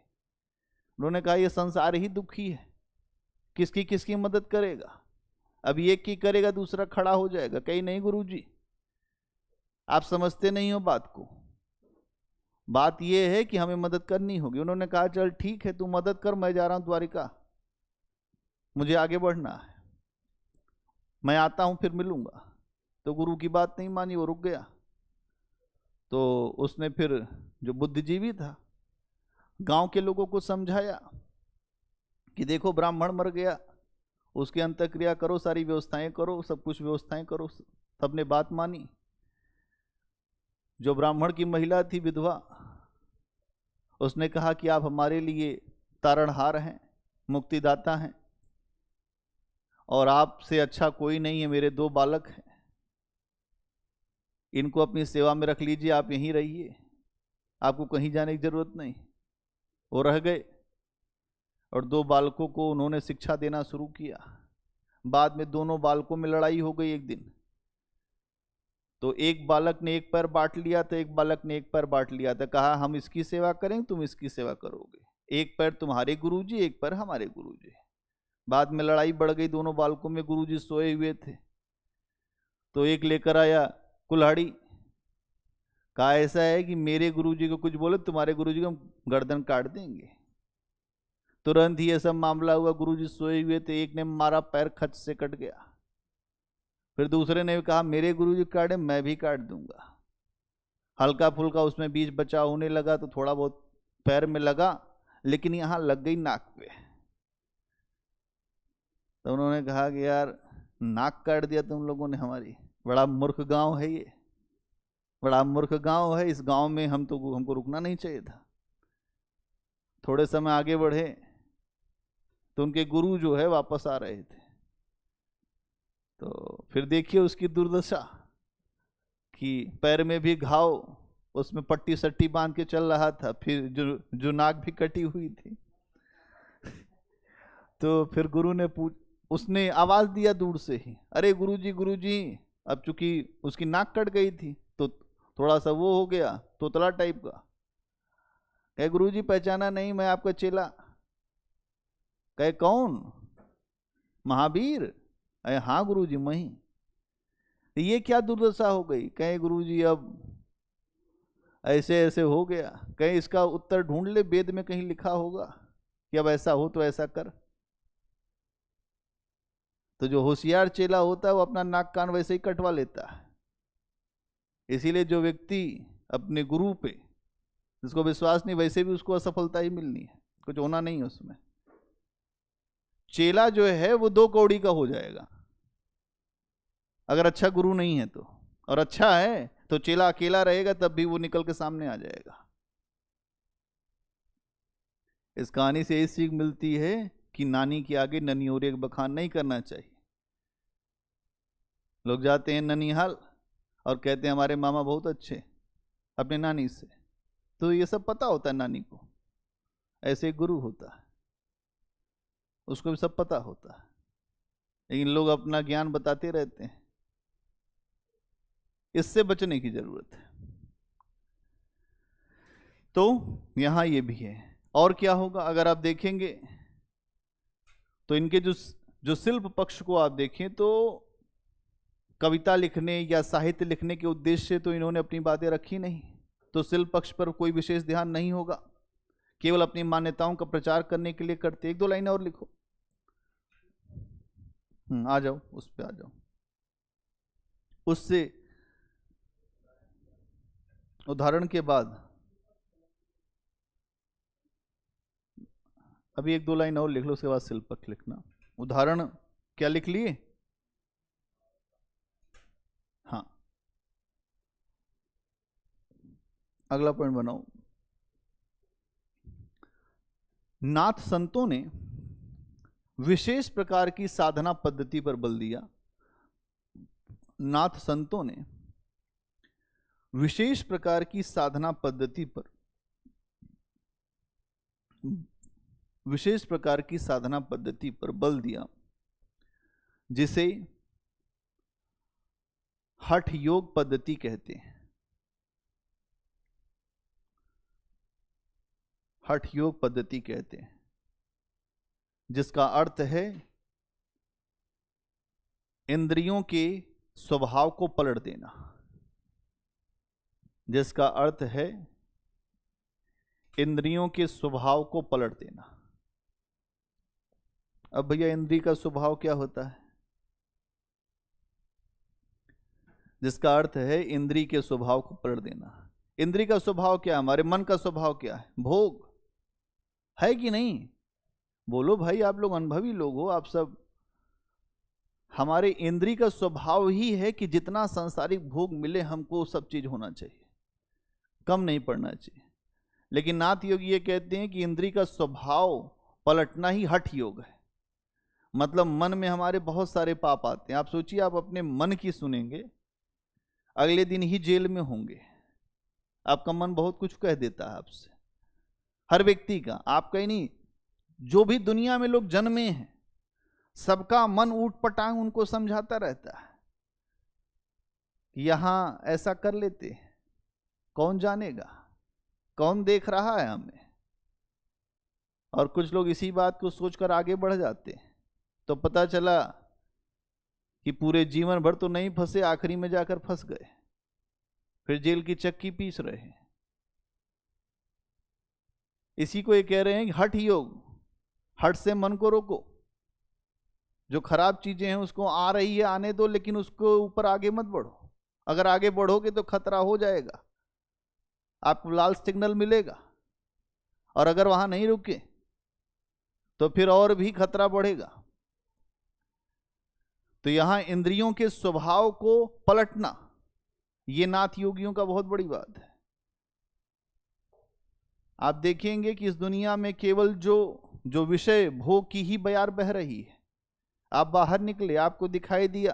उन्होंने कहा ये संसार ही दुखी है, किसकी किसकी मदद करेगा? अभी एक की करेगा दूसरा खड़ा हो जाएगा। कहीं नहीं गुरुजी, आप समझते नहीं हो बात को। बात यह है कि हमें मदद करनी होगी। उन्होंने कहा चल ठीक है, तू मदद कर, मैं जा रहा हूं द्वारिका, मुझे आगे बढ़ना है, मैं आता हूं फिर मिलूंगा। तो गुरु की बात नहीं मानी, वो रुक गया। तो उसने फिर जो बुद्धिजीवी था गांव के लोगों को समझाया कि देखो ब्राह्मण मर गया, उसकी अंत्यक्रिया करो, सारी व्यवस्थाएं करो, सब कुछ व्यवस्थाएं करो। सबने बात मानी। जो ब्राह्मण की महिला थी विधवा, उसने कहा कि आप हमारे लिए तारणहार हैं, मुक्तिदाता हैं, और आपसे अच्छा कोई नहीं है। मेरे 2 बालक हैं, इनको अपनी सेवा में रख लीजिए, आप यहीं रहिए, आपको कहीं जाने की जरूरत नहीं। वो रह गए और 2 बालकों को उन्होंने शिक्षा देना शुरू किया। बाद में दोनों बालकों में लड़ाई हो गई एक दिन। तो एक बालक ने एक पैर बांट लिया था, एक बालक ने एक पैर बांट लिया था। कहा हम इसकी सेवा करेंगे, तुम इसकी सेवा करोगे, एक पैर तुम्हारे गुरुजी, एक पैर हमारे गुरुजी। बाद में लड़ाई बढ़ गई दोनों बालकों में। गुरुजी सोए हुए थे, तो एक लेकर आया कुल्हाड़ी, कहा ऐसा है कि मेरे गुरुजी को कुछ बोले तुम्हारे गुरुजी को हम गर्दन काट देंगे। तुरंत ही ये सब मामला हुआ। गुरुजी सोए हुए थे, एक ने मारा, पैर खच से कट गया। फिर दूसरे ने भी कहा मेरे गुरुजी काटे, मैं भी काट दूंगा। हल्का फुल्का उसमें बीच बचाव होने लगा तो थोड़ा बहुत पैर में लगा, लेकिन यहां लग गई नाक पे। तो उन्होंने कहा कि यार नाक काट दिया तुम लोगों ने हमारी, बड़ा मूर्ख गांव है ये, बड़ा मूर्ख गांव है। इस गांव में हमको रुकना नहीं चाहिए था। थोड़े समय आगे बढ़े तो उनके गुरु जो है वापस आ रहे थे। तो फिर देखिए उसकी दुर्दशा कि पैर में भी घाव, उसमें पट्टी सट्टी बांध के चल रहा था, फिर जो नाक भी कटी हुई थी। तो फिर गुरु ने उसने आवाज दिया दूर से ही, अरे गुरुजी गुरुजी। अब चूंकि उसकी नाक कट गई थी तो थोड़ा सा वो हो गया, तोतला टाइप का। कहे गुरुजी पहचाना नहीं, मैं आपका चेला। कहे कौन? महावीर? अरे हाँ गुरुजी मैं ही। ये क्या दुर्दशा हो गई? कहे गुरुजी अब ऐसे ऐसे हो गया। कहे इसका उत्तर ढूंढ ले, वेद में कहीं लिखा होगा कि अब ऐसा हो तो ऐसा कर। तो जो होशियार चेला होता है वो अपना नाक कान वैसे ही कटवा लेता है। इसीलिए जो व्यक्ति अपने गुरु पे जिसको विश्वास नहीं, वैसे भी उसको असफलता ही मिलनी है, कुछ होना नहीं है उसमें। चेला जो है वो 2 कौड़ी का हो जाएगा अगर अच्छा गुरु नहीं है तो, और अच्छा है तो चेला अकेला रहेगा तब भी वो निकल के सामने आ जाएगा। इस कहानी से यही सीख मिलती है कि नानी के आगे ननियोरे का बखान नहीं करना चाहिए। लोग जाते हैं ननिहाल और कहते हैं हमारे मामा बहुत अच्छे अपने नानी से, तो ये सब पता होता है नानी को। ऐसे गुरु होता है, उसको भी सब पता होता है, लेकिन लोग अपना ज्ञान बताते रहते हैं। इससे बचने की जरूरत है। तो यहां ये भी है। और क्या होगा अगर आप देखेंगे तो इनके जो शिल्प पक्ष को आप देखें तो कविता लिखने या साहित्य लिखने के उद्देश्य से तो इन्होंने अपनी बातें रखी नहीं, तो शिल्प पक्ष पर कोई विशेष ध्यान नहीं होगा, केवल अपनी मान्यताओं का प्रचार करने के लिए करते। 1-2 लाइनें और लिखो। आ जाओ, उस पे आ जाओ। उससे उदाहरण के बाद अभी 1-2 लाइन और लिख लो, उसके बाद शिल्प पक्ष लिखना। उदाहरण क्या लिख लिए? हाँ, अगला पॉइंट बनाओ। नाथ संतों ने विशेष प्रकार की साधना पद्धति पर बल दिया। नाथ संतों ने विशेष प्रकार की साधना पद्धति पर बल दिया, जिसे हठ योग पद्धति कहते हैं। हठ योग पद्धति कहते हैं, जिसका अर्थ है इंद्रियों के स्वभाव को पलट देना। जिसका अर्थ है इंद्रियों के स्वभाव को पलट देना। अब भैया इंद्रिय का स्वभाव क्या होता है? जिसका अर्थ है इंद्रिय के स्वभाव को पलट देना। इंद्रिय का स्वभाव क्या है? हमारे मन का स्वभाव क्या है? भोग है कि नहीं? बोलो भाई, आप लोग अनुभवी लोग हो, आप सब। हमारे इंद्रिय का स्वभाव ही है कि जितना सांसारिक भोग मिले हमको सब चीज होना चाहिए, कम नहीं पड़ना चाहिए। लेकिन नाथ योग ये कहते हैं कि इंद्रिय का स्वभाव पलटना ही हठ योग है। मतलब मन में हमारे बहुत सारे पाप आते हैं। आप सोचिए, आप अपने मन की सुनेंगे, अगले दिन ही जेल में होंगे। आपका मन बहुत कुछ कह देता है आपसे, हर व्यक्ति का, आपका ही नहीं, जो भी दुनिया में लोग जन्मे हैं सबका मन ऊट पटांग उनको समझाता रहता है। यहां ऐसा कर लेते, कौन जानेगा, कौन देख रहा है हमें। और कुछ लोग इसी बात को सोचकर आगे बढ़ जाते हैं, तो पता चला कि पूरे जीवन भर तो नहीं फंसे, आखिरी में जाकर फंस गए। फिर जेल की चक्की पीस रहे हैं। इसी को ये कह रहे हैं कि हठ योग, हठ से मन को रोको। जो खराब चीजें हैं उसको आ रही है आने दो, लेकिन उसको ऊपर आगे मत बढ़ो। अगर आगे बढ़ोगे तो खतरा हो जाएगा, आपको लाल सिग्नल मिलेगा, और अगर वहां नहीं रुके तो फिर और भी खतरा बढ़ेगा। तो यहां इंद्रियों के स्वभाव को पलटना, ये नाथ योगियों का बहुत बड़ी बात है। आप देखेंगे कि इस दुनिया में केवल जो विषय भोग की ही बयार बह रही है। आप बाहर निकले, आपको दिखाई दिया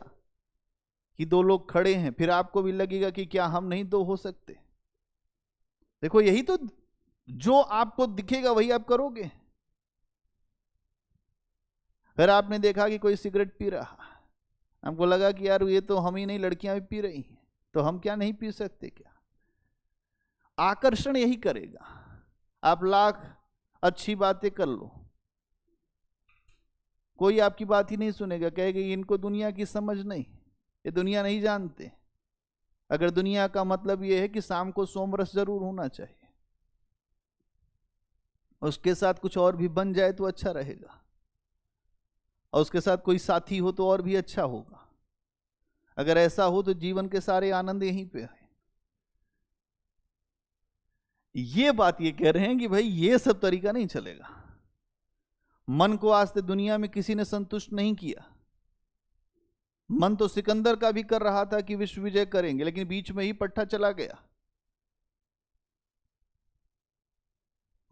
कि दो लोग खड़े हैं, फिर आपको भी लगेगा कि क्या हम नहीं दो हो सकते। देखो, यही तो जो आपको दिखेगा वही आप करोगे। फिर आपने देखा कि कोई सिगरेट पी रहा, हमको लगा कि यार ये तो हम ही नहीं, लड़कियां भी पी रही हैं, तो हम क्या नहीं पी सकते क्या? आकर्षण यही करेगा। आप लाख अच्छी बातें कर लो, कोई आपकी बात ही नहीं सुनेगा, कहेगा इनको दुनिया की समझ नहीं, ये दुनिया नहीं जानते। अगर दुनिया का मतलब ये है कि शाम को सोमरस जरूर होना चाहिए, उसके साथ कुछ और भी बन जाए तो अच्छा रहेगा, और उसके साथ कोई साथी हो तो और भी अच्छा होगा। अगर ऐसा हो तो जीवन के सारे आनंद यहीं पे है। ये बात ये कह रहे हैं कि भाई ये सब तरीका नहीं चलेगा। मन को आज तक दुनिया में किसी ने संतुष्ट नहीं किया। मन तो सिकंदर का भी कर रहा था कि विश्व विजय करेंगे, लेकिन बीच में ही पट्टा चला गया।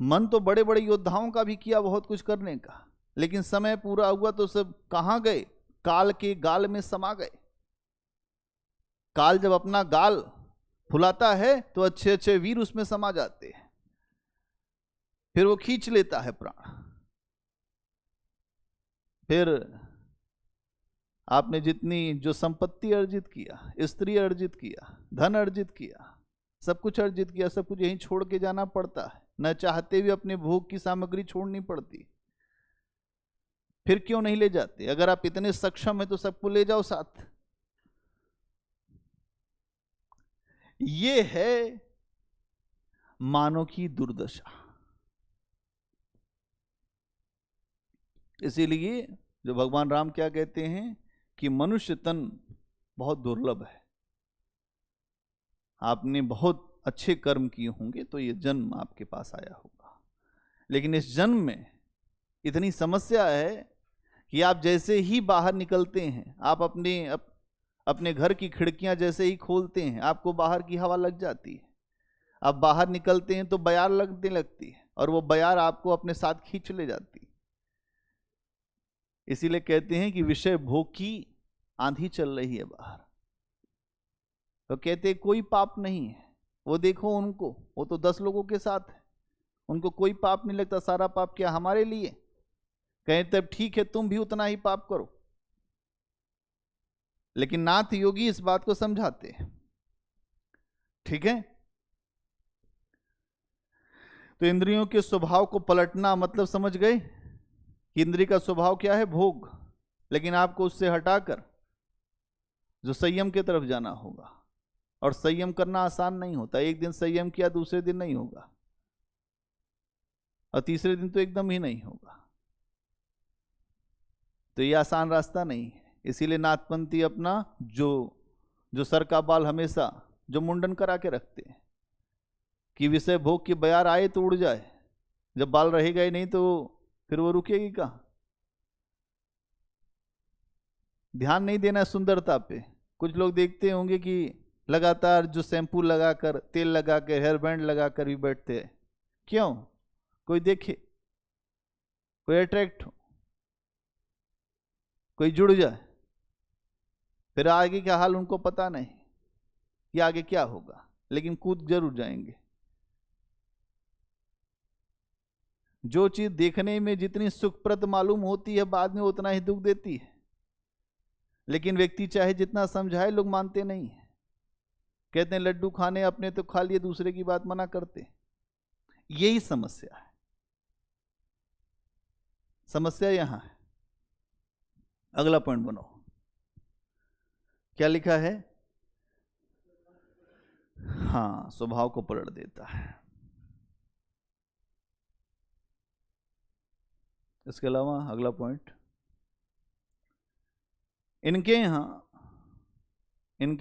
मन तो बड़े बड़े योद्धाओं का भी किया बहुत कुछ करने का, लेकिन समय पूरा हुआ तो सब कहां गए? काल के गाल में समा गए। काल जब अपना गाल फुलाता है तो अच्छे अच्छे वीर उसमें समा जाते हैं, फिर वो खींच लेता है प्राण। फिर आपने जितनी जो संपत्ति अर्जित किया, स्त्री अर्जित किया, धन अर्जित किया, सब कुछ अर्जित किया, सब कुछ यहीं छोड़ के जाना पड़ता है। न चाहते हुए अपने भोग की सामग्री छोड़नी पड़ती। फिर क्यों नहीं ले जाते? अगर आप इतने सक्षम हैं तो सबको ले जाओ साथ। ये है मानव की दुर्दशा। इसीलिए जो भगवान राम क्या कहते हैं कि मनुष्य तन बहुत दुर्लभ है। आपने बहुत अच्छे कर्म किए होंगे तो ये जन्म आपके पास आया होगा, लेकिन इस जन्म में इतनी समस्या है कि आप जैसे ही बाहर निकलते हैं, आप अपने घर की खिड़कियां जैसे ही खोलते हैं, आपको बाहर की हवा लग जाती है। आप बाहर निकलते हैं तो बयार लगने लगती है, और वो बयार आपको अपने साथ खींच ले जाती है। इसीलिए कहते हैं कि विषय भोग की आंधी चल रही है बाहर। तो कहते हैं कोई पाप नहीं है, वो देखो उनको, वो तो 10 लोगों के साथ है, उनको कोई पाप नहीं लगता। सारा पाप क्या हमारे लिए? कहें तब ठीक है, तुम भी उतना ही पाप करो। लेकिन नाथ योगी इस बात को समझाते हैं। ठीक है, तो इंद्रियों के स्वभाव को पलटना मतलब समझ गए कि इंद्रिय का स्वभाव क्या है? भोग। लेकिन आपको उससे हटाकर जो संयम की तरफ जाना होगा, और संयम करना आसान नहीं होता। एक दिन संयम किया, दूसरे दिन नहीं होगा, और तीसरे दिन तो एकदम ही नहीं होगा। तो ये आसान रास्ता नहीं है। इसीलिए नाथपंथी अपना जो सर का बाल हमेशा जो मुंडन करा के रखते हैं कि विषय भोग की बयार आए तो उड़ जाए, जब बाल रहेगा ही नहीं तो फिर वो रुकेगी कहाँ? ध्यान नहीं देना सुंदरता पे। कुछ लोग देखते होंगे कि लगातार जो शैम्पू लगाकर, तेल लगाकर, हेयर बैंड लगाकर भी बैठते हैं। क्यों? कोई देखे, कोई अट्रैक्ट हो, कोई जुड़ जाए। फिर आगे का हाल उनको पता नहीं कि आगे क्या होगा, लेकिन कूद जरूर जाएंगे। जो चीज देखने में जितनी सुखप्रद मालूम होती है, बाद में उतना ही दुख देती है। लेकिन व्यक्ति चाहे जितना समझाए, लोग मानते नहीं है। कहते हैं लड्डू खाने, अपने तो खा लिए, दूसरे की बात मना करते। यही समस्या है। समस्या यहां है। अगला पॉइंट बनाओ, क्या लिखा है? हाँ, स्वभाव को पलट देता है। इसके अलावा अगला पॉइंट, इनके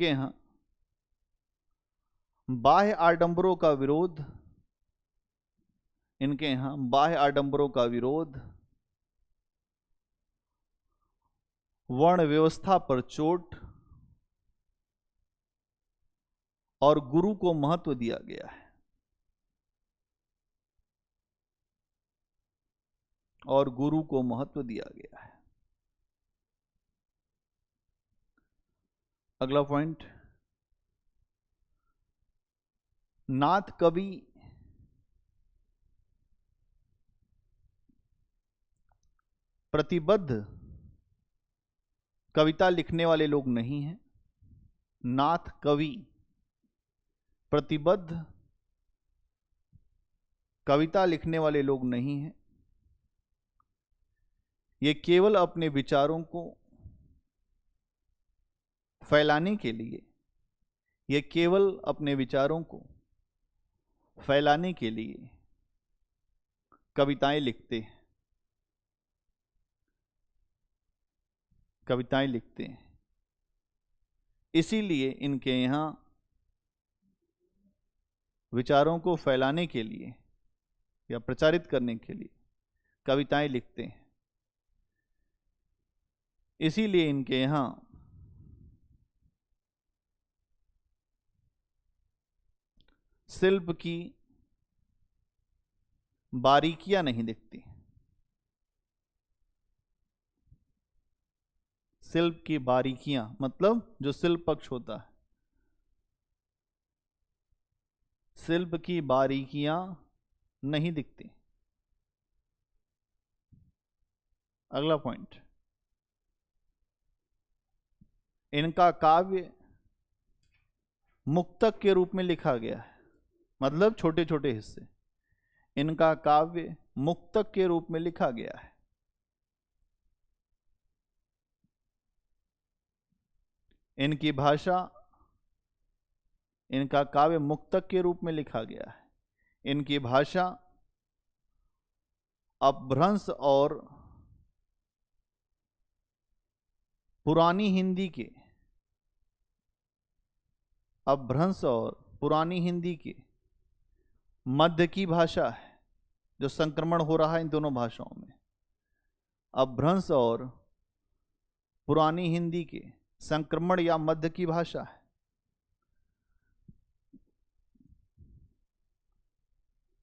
यहां बाह्य आडंबरों का विरोध, इनके यहां बाह्य आडंबरों का विरोध, वर्ण व्यवस्था पर चोट और गुरु को महत्व दिया गया है, और गुरु को महत्व दिया गया है। अगला पॉइंट, नाथ कवि प्रतिबद्ध कविता लिखने वाले लोग नहीं हैं। नाथ कवि प्रतिबद्ध कविता लिखने वाले लोग नहीं हैं। ये केवल अपने विचारों को फैलाने के लिए, ये केवल अपने विचारों को फैलाने के लिए कविताएं लिखते हैं, कविताएं लिखते हैं। इसीलिए इनके यहाँ विचारों को फैलाने के लिए या प्रचारित करने के लिए कविताएं लिखते हैं। इसीलिए इनके यहाँ शिल्प की बारीकियां नहीं दिखती। शिल्प की बारीकियां मतलब जो शिल्प पक्ष होता है, शिल्प की बारीकियां नहीं दिखती। अगला पॉइंट, इनका काव्य मुक्तक के रूप में लिखा गया है, मतलब छोटे छोटे हिस्से। इनका काव्य मुक्तक के रूप में लिखा गया है। इनकी भाषा, इनका काव्य मुक्तक के रूप में लिखा गया है। इनकी भाषा अपभ्रंश और पुरानी हिंदी के, अपभ्रंश और पुरानी हिंदी के मध्य की भाषा है, जो संक्रमण हो रहा है इन दोनों भाषाओं में। अपभ्रंश और पुरानी हिंदी के संक्रमण या मध्य की भाषा है।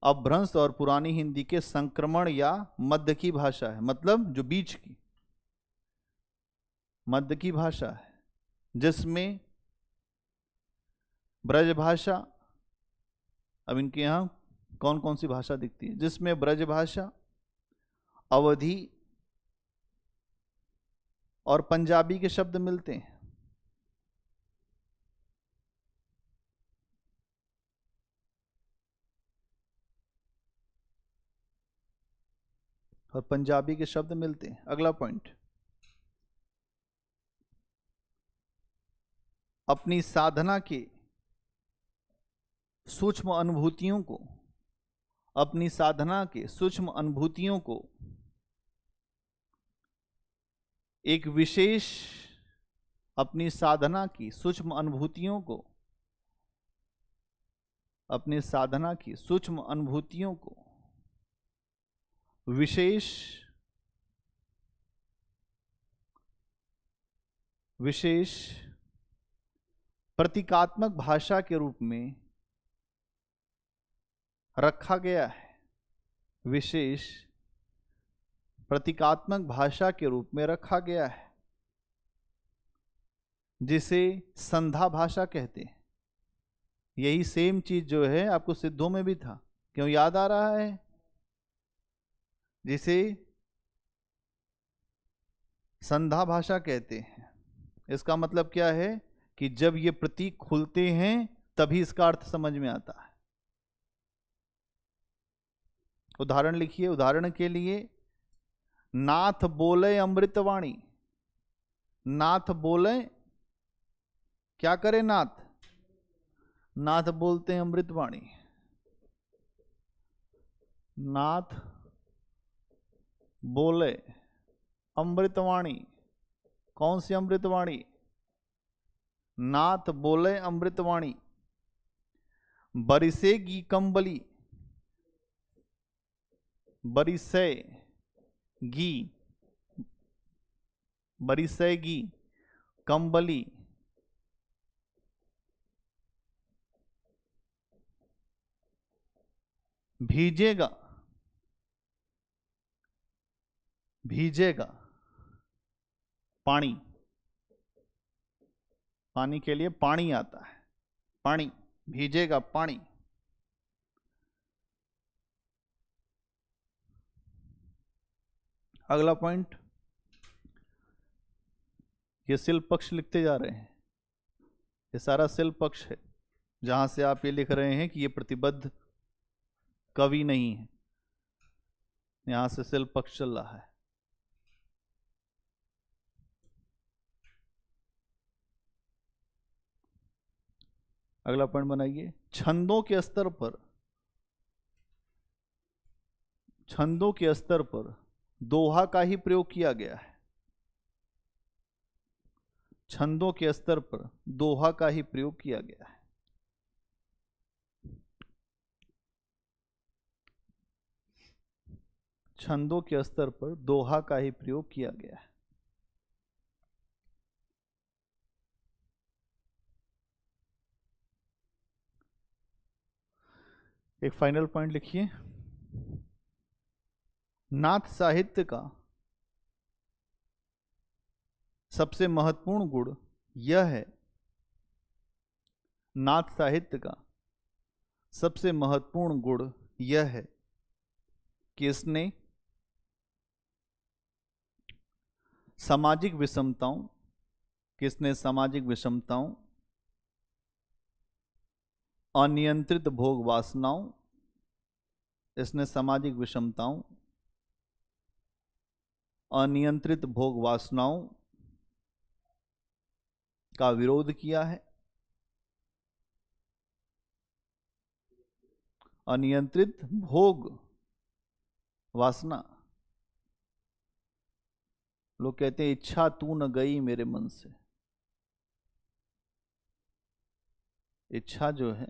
अपभ्रंश और पुरानी हिंदी के संक्रमण या मध्य की भाषा है, मतलब जो बीच की मध्य की भाषा है, जिसमें ब्रज भाषा, अब इनके यहां कौन कौन सी भाषा दिखती है, जिसमें ब्रज भाषा, अवधी और पंजाबी के शब्द मिलते हैं। और पंजाबी के शब्द मिलते हैं। अगला पॉइंट, अपनी साधना के सूक्ष्म अनुभूतियों को, अपनी साधना के सूक्ष्म अनुभूतियों को एक विशेष, अपनी साधना की सूक्ष्म अनुभूतियों को, अपनी साधना की सूक्ष्म अनुभूतियों को विशेष प्रतीकात्मक भाषा के रूप में रखा गया है। विशेष प्रतीकात्मक भाषा के रूप में रखा गया है, जिसे संधा भाषा कहते हैं। यही सेम चीज जो है आपको सिद्धों में भी था, क्यों याद आ रहा है? जिसे संधा भाषा कहते हैं। इसका मतलब क्या है कि जब ये प्रतीक खुलते हैं तभी इसका अर्थ समझ में आता है। उदाहरण लिखिए, उदाहरण के लिए, नाथ बोले अमृतवाणी। नाथ बोले, क्या करे नाथ? नाथ बोलते हैं अमृतवाणी। नाथ बोले अमृतवाणी। कौन सी अमृतवाणी? नाथ बोले अमृतवाणी। बरिसेगी कंबली, बरिसेगी, बरिसेगी कंबली, भीजेगा, भीजेगा पानी। पानी के लिए पानी आता है, पानी भीजेगा पानी। अगला पॉइंट, ये शिल्प पक्ष लिखते जा रहे हैं। ये सारा शिल्प पक्ष है, जहां से आप ये लिख रहे हैं कि ये प्रतिबद्ध कवि नहीं है। यहां से शिल्प पक्ष चल रहा है। अगला पॉइंट बनाइए, छंदों के स्तर पर, छंदों के स्तर पर दोहा का ही प्रयोग किया गया है। छंदों के स्तर पर दोहा का ही प्रयोग किया गया है। छंदों के स्तर पर दोहा का ही प्रयोग किया गया है। एक फाइनल पॉइंट लिखिए, नाथ साहित्य का सबसे महत्वपूर्ण गुण यह है, नाथ साहित्य का सबसे महत्वपूर्ण गुण यह है कि इसने सामाजिक विषमताओं, किसने सामाजिक विषमताओं, अनियंत्रित भोग वासनाओं, इसने सामाजिक विषमताओं, अनियंत्रित भोग वासनाओं का विरोध किया है। अनियंत्रित भोग वासना, लोग कहते हैं इच्छा तू न गई मेरे मन से। इच्छा जो है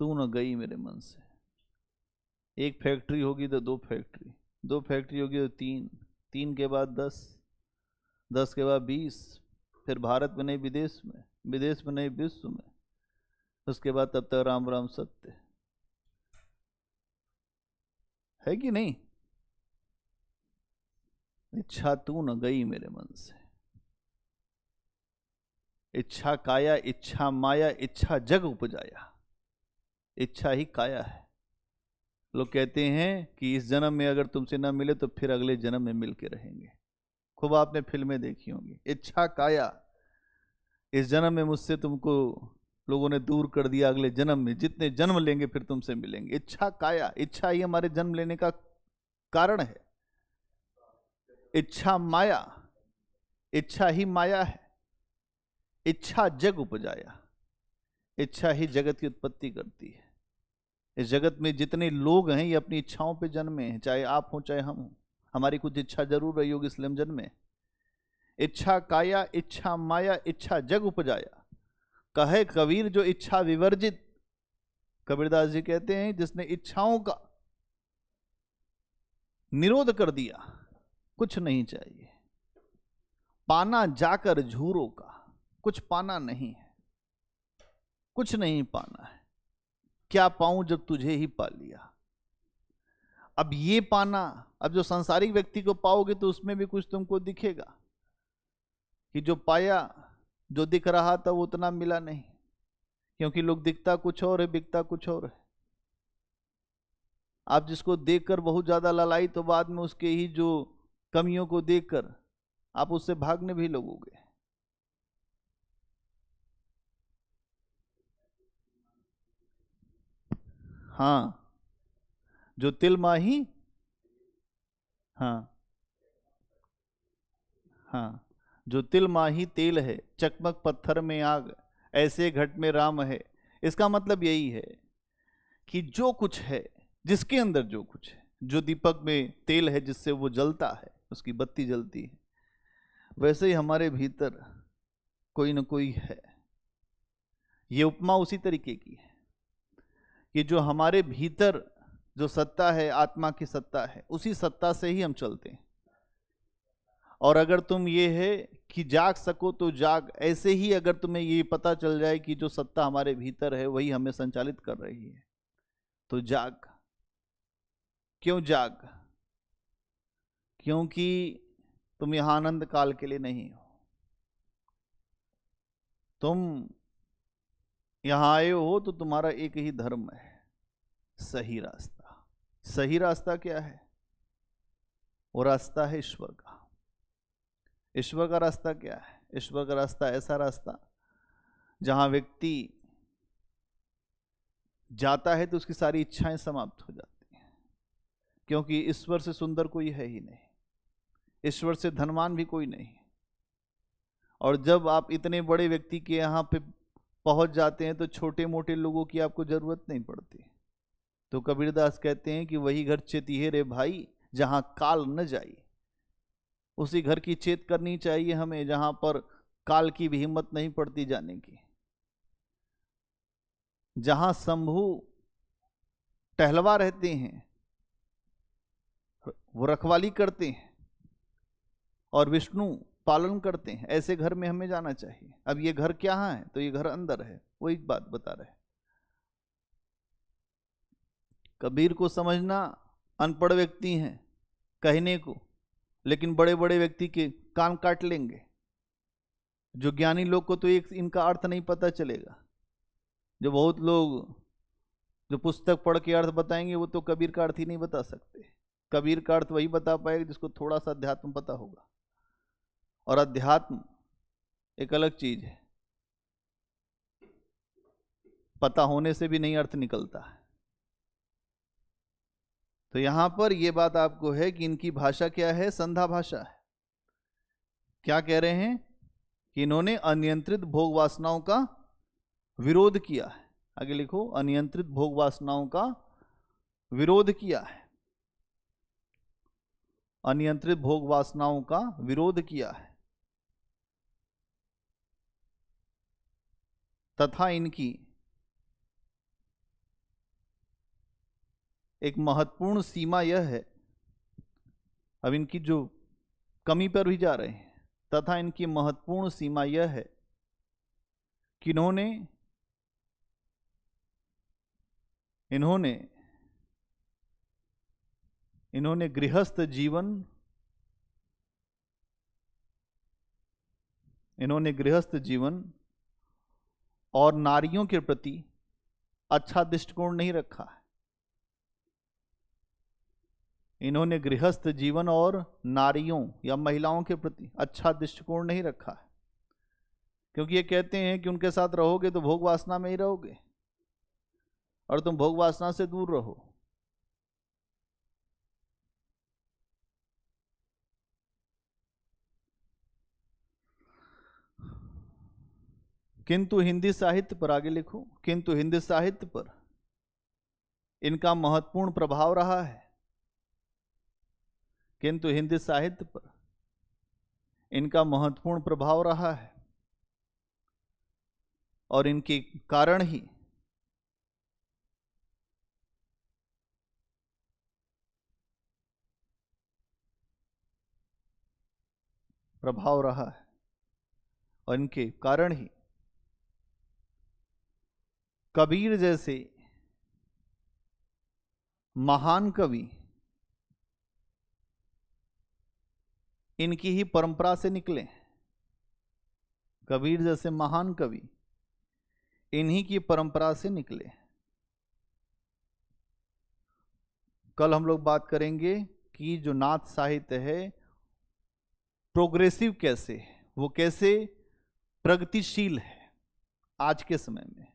तू न गई मेरे मन से। एक फैक्ट्री होगी तो दो फैक्ट्री, दो फैक्ट्री होगी तो तीन, तीन के बाद 10, 10 के बाद 20, फिर भारत में नहीं विदेश में, विदेश में नहीं विश्व में, उसके बाद तब तक राम राम सत्य है कि नहीं। इच्छा तू न गई मेरे मन से। इच्छा काया, इच्छा माया, इच्छा जग उपजाया। इच्छा ही काया है। लोग कहते हैं कि इस जन्म में अगर तुमसे ना मिले तो फिर अगले जन्म में मिल के रहेंगे। खूब आपने फिल्में देखी होंगी। इच्छा काया, इस जन्म में मुझसे तुमको लोगों ने दूर कर दिया, अगले जन्म में जितने जन्म लेंगे फिर तुमसे मिलेंगे। इच्छा काया, इच्छा ही हमारे जन्म लेने का कारण है। इच्छा माया, इच्छा ही माया है। इच्छा जग उपजाया, इच्छा ही जगत की उत्पत्ति करती है। इस जगत में जितने लोग हैं ये अपनी इच्छाओं पे जन्मे हैं, चाहे आप हो चाहे हम हो। हमारी कुछ इच्छा जरूर रही होगी इसलिए हम जन्मे। इच्छा काया, इच्छा माया, इच्छा जग उपजाया। कहे कबीर जो इच्छा विवर्जित, कबीरदास जी कहते हैं जिसने इच्छाओं का निरोध कर दिया, कुछ नहीं चाहिए। पाना जाकर झूरों का, कुछ पाना नहीं है, कुछ नहीं पाना है। क्या पाऊं जब तुझे ही पा लिया। अब ये पाना, अब जो सांसारिक व्यक्ति को पाओगे तो उसमें भी कुछ तुमको दिखेगा कि जो पाया, जो दिख रहा था वो उतना मिला नहीं, क्योंकि लोग दिखता कुछ और है, बिकता कुछ और है। आप जिसको देखकर बहुत ज्यादा ललाई तो बाद में उसके ही जो कमियों को देखकर आप उससे भागने भी लगोगे। हाँ, जो तिल माही, हाँ हाँ, जो तिल माही तेल है, चकमक पत्थर में आग, ऐसे घट में राम है, इसका मतलब यही है कि जो कुछ है, जिसके अंदर जो कुछ है, जो दीपक में तेल है जिससे वो जलता है, उसकी बत्ती जलती है, वैसे ही हमारे भीतर कोई न कोई है। ये उपमा उसी तरीके की है कि जो हमारे भीतर जो सत्ता है, आत्मा की सत्ता है, उसी सत्ता से ही हम चलते हैं। और अगर तुम ये है कि जाग सको तो जाग, ऐसे ही अगर तुम्हें ये पता चल जाए कि जो सत्ता हमारे भीतर है वही हमें संचालित कर रही है, तो जाग। क्यों जाग? क्योंकि तुम यहां आनंद काल के लिए नहीं हो। तुम यहां आए हो तो तुम्हारा एक ही धर्म है, सही रास्ता। सही रास्ता क्या है? वो रास्ता है ईश्वर का। ईश्वर का रास्ता क्या है? ईश्वर का रास्ता ऐसा रास्ता जहां व्यक्ति जाता है तो उसकी सारी इच्छाएं समाप्त हो जाती हैं, क्योंकि ईश्वर से सुंदर कोई है ही नहीं, ईश्वर से धनवान भी कोई नहीं। और जब आप इतने बड़े व्यक्ति के यहाँ पे पहुंच जाते हैं तो छोटे मोटे लोगों की आपको जरूरत नहीं पड़ती। तो कबीरदास कहते हैं कि वही घर चेतिहे रे भाई जहां काल न जाई। उसी घर की चेत करनी चाहिए हमें जहां पर काल की भी हिम्मत नहीं पड़ती जाने की, जहां शंभु टहलवा रहते हैं, वो रखवाली करते हैं और विष्णु पालन करते हैं, ऐसे घर में हमें जाना चाहिए। अब ये घर क्या है? तो ये घर अंदर है। वही बात बता रहे। कबीर को समझना अनपढ़ व्यक्ति हैं कहने को, लेकिन बड़े बड़े व्यक्ति के कान काट लेंगे। जो ज्ञानी लोग को तो एक इनका अर्थ नहीं पता चलेगा। जो बहुत लोग जो पुस्तक पढ़ के अर्थ बताएंगे वो तो कबीर का अर्थ ही नहीं बता सकते। कबीर का अर्थ वही बता पाएगा जिसको थोड़ा सा अध्यात्म पता होगा, और अध्यात्म एक अलग चीज है, पता होने से भी नहीं अर्थ निकलता है। तो यहां पर यह बात आपको है कि इनकी भाषा क्या है? संध्या भाषा है। क्या कह रहे हैं? कि इन्होंने अनियंत्रित भोग वासनाओं का विरोध किया है। आगे लिखो, अनियंत्रित भोग वासनाओं का विरोध किया है। अनियंत्रित भोग वासनाओं का विरोध किया है तथा इनकी एक महत्वपूर्ण सीमा यह है, अब इनकी जो कमी पर भी जा रहे हैं, तथा इनकी महत्वपूर्ण सीमा यह है कि इन्होंने गृहस्थ जीवन और नारियों के प्रति अच्छा दृष्टिकोण नहीं रखा है। इन्होंने गृहस्थ जीवन और नारियों या महिलाओं के प्रति अच्छा दृष्टिकोण नहीं रखा है, क्योंकि ये कहते हैं कि उनके साथ रहोगे तो भोग वासना में ही रहोगे और तुम भोग वासना से दूर रहो। किंतु हिंदी साहित्य पर, आगे लिखो, किंतु हिंदी साहित्य पर इनका महत्वपूर्ण प्रभाव रहा है। किंतु हिंदी साहित्य पर इनका महत्वपूर्ण प्रभाव रहा है और इनके कारण ही प्रभाव रहा है और इनके कारण ही कबीर जैसे महान कवि इनकी ही परंपरा से निकले। कबीर जैसे महान कवि इन्हीं की परंपरा से निकले। कल हम लोग बात करेंगे कि जो नाथ साहित्य है प्रोग्रेसिव कैसे है, वो कैसे प्रगतिशील है। आज के समय में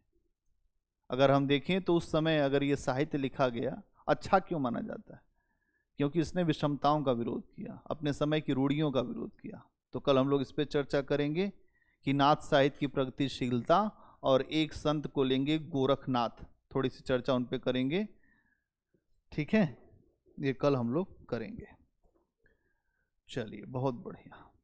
अगर हम देखें तो उस समय अगर ये साहित्य लिखा गया, अच्छा क्यों माना जाता है? क्योंकि इसने विषमताओं का विरोध किया, अपने समय की रूढ़ियों का विरोध किया। तो कल हम लोग इस पर चर्चा करेंगे कि नाथ साहित्य की प्रगतिशीलता और एक संत को लेंगे गोरखनाथ, थोड़ी सी चर्चा उन पे करेंगे, ठीक है। ये कल हम लोग करेंगे। चलिए बहुत बढ़िया।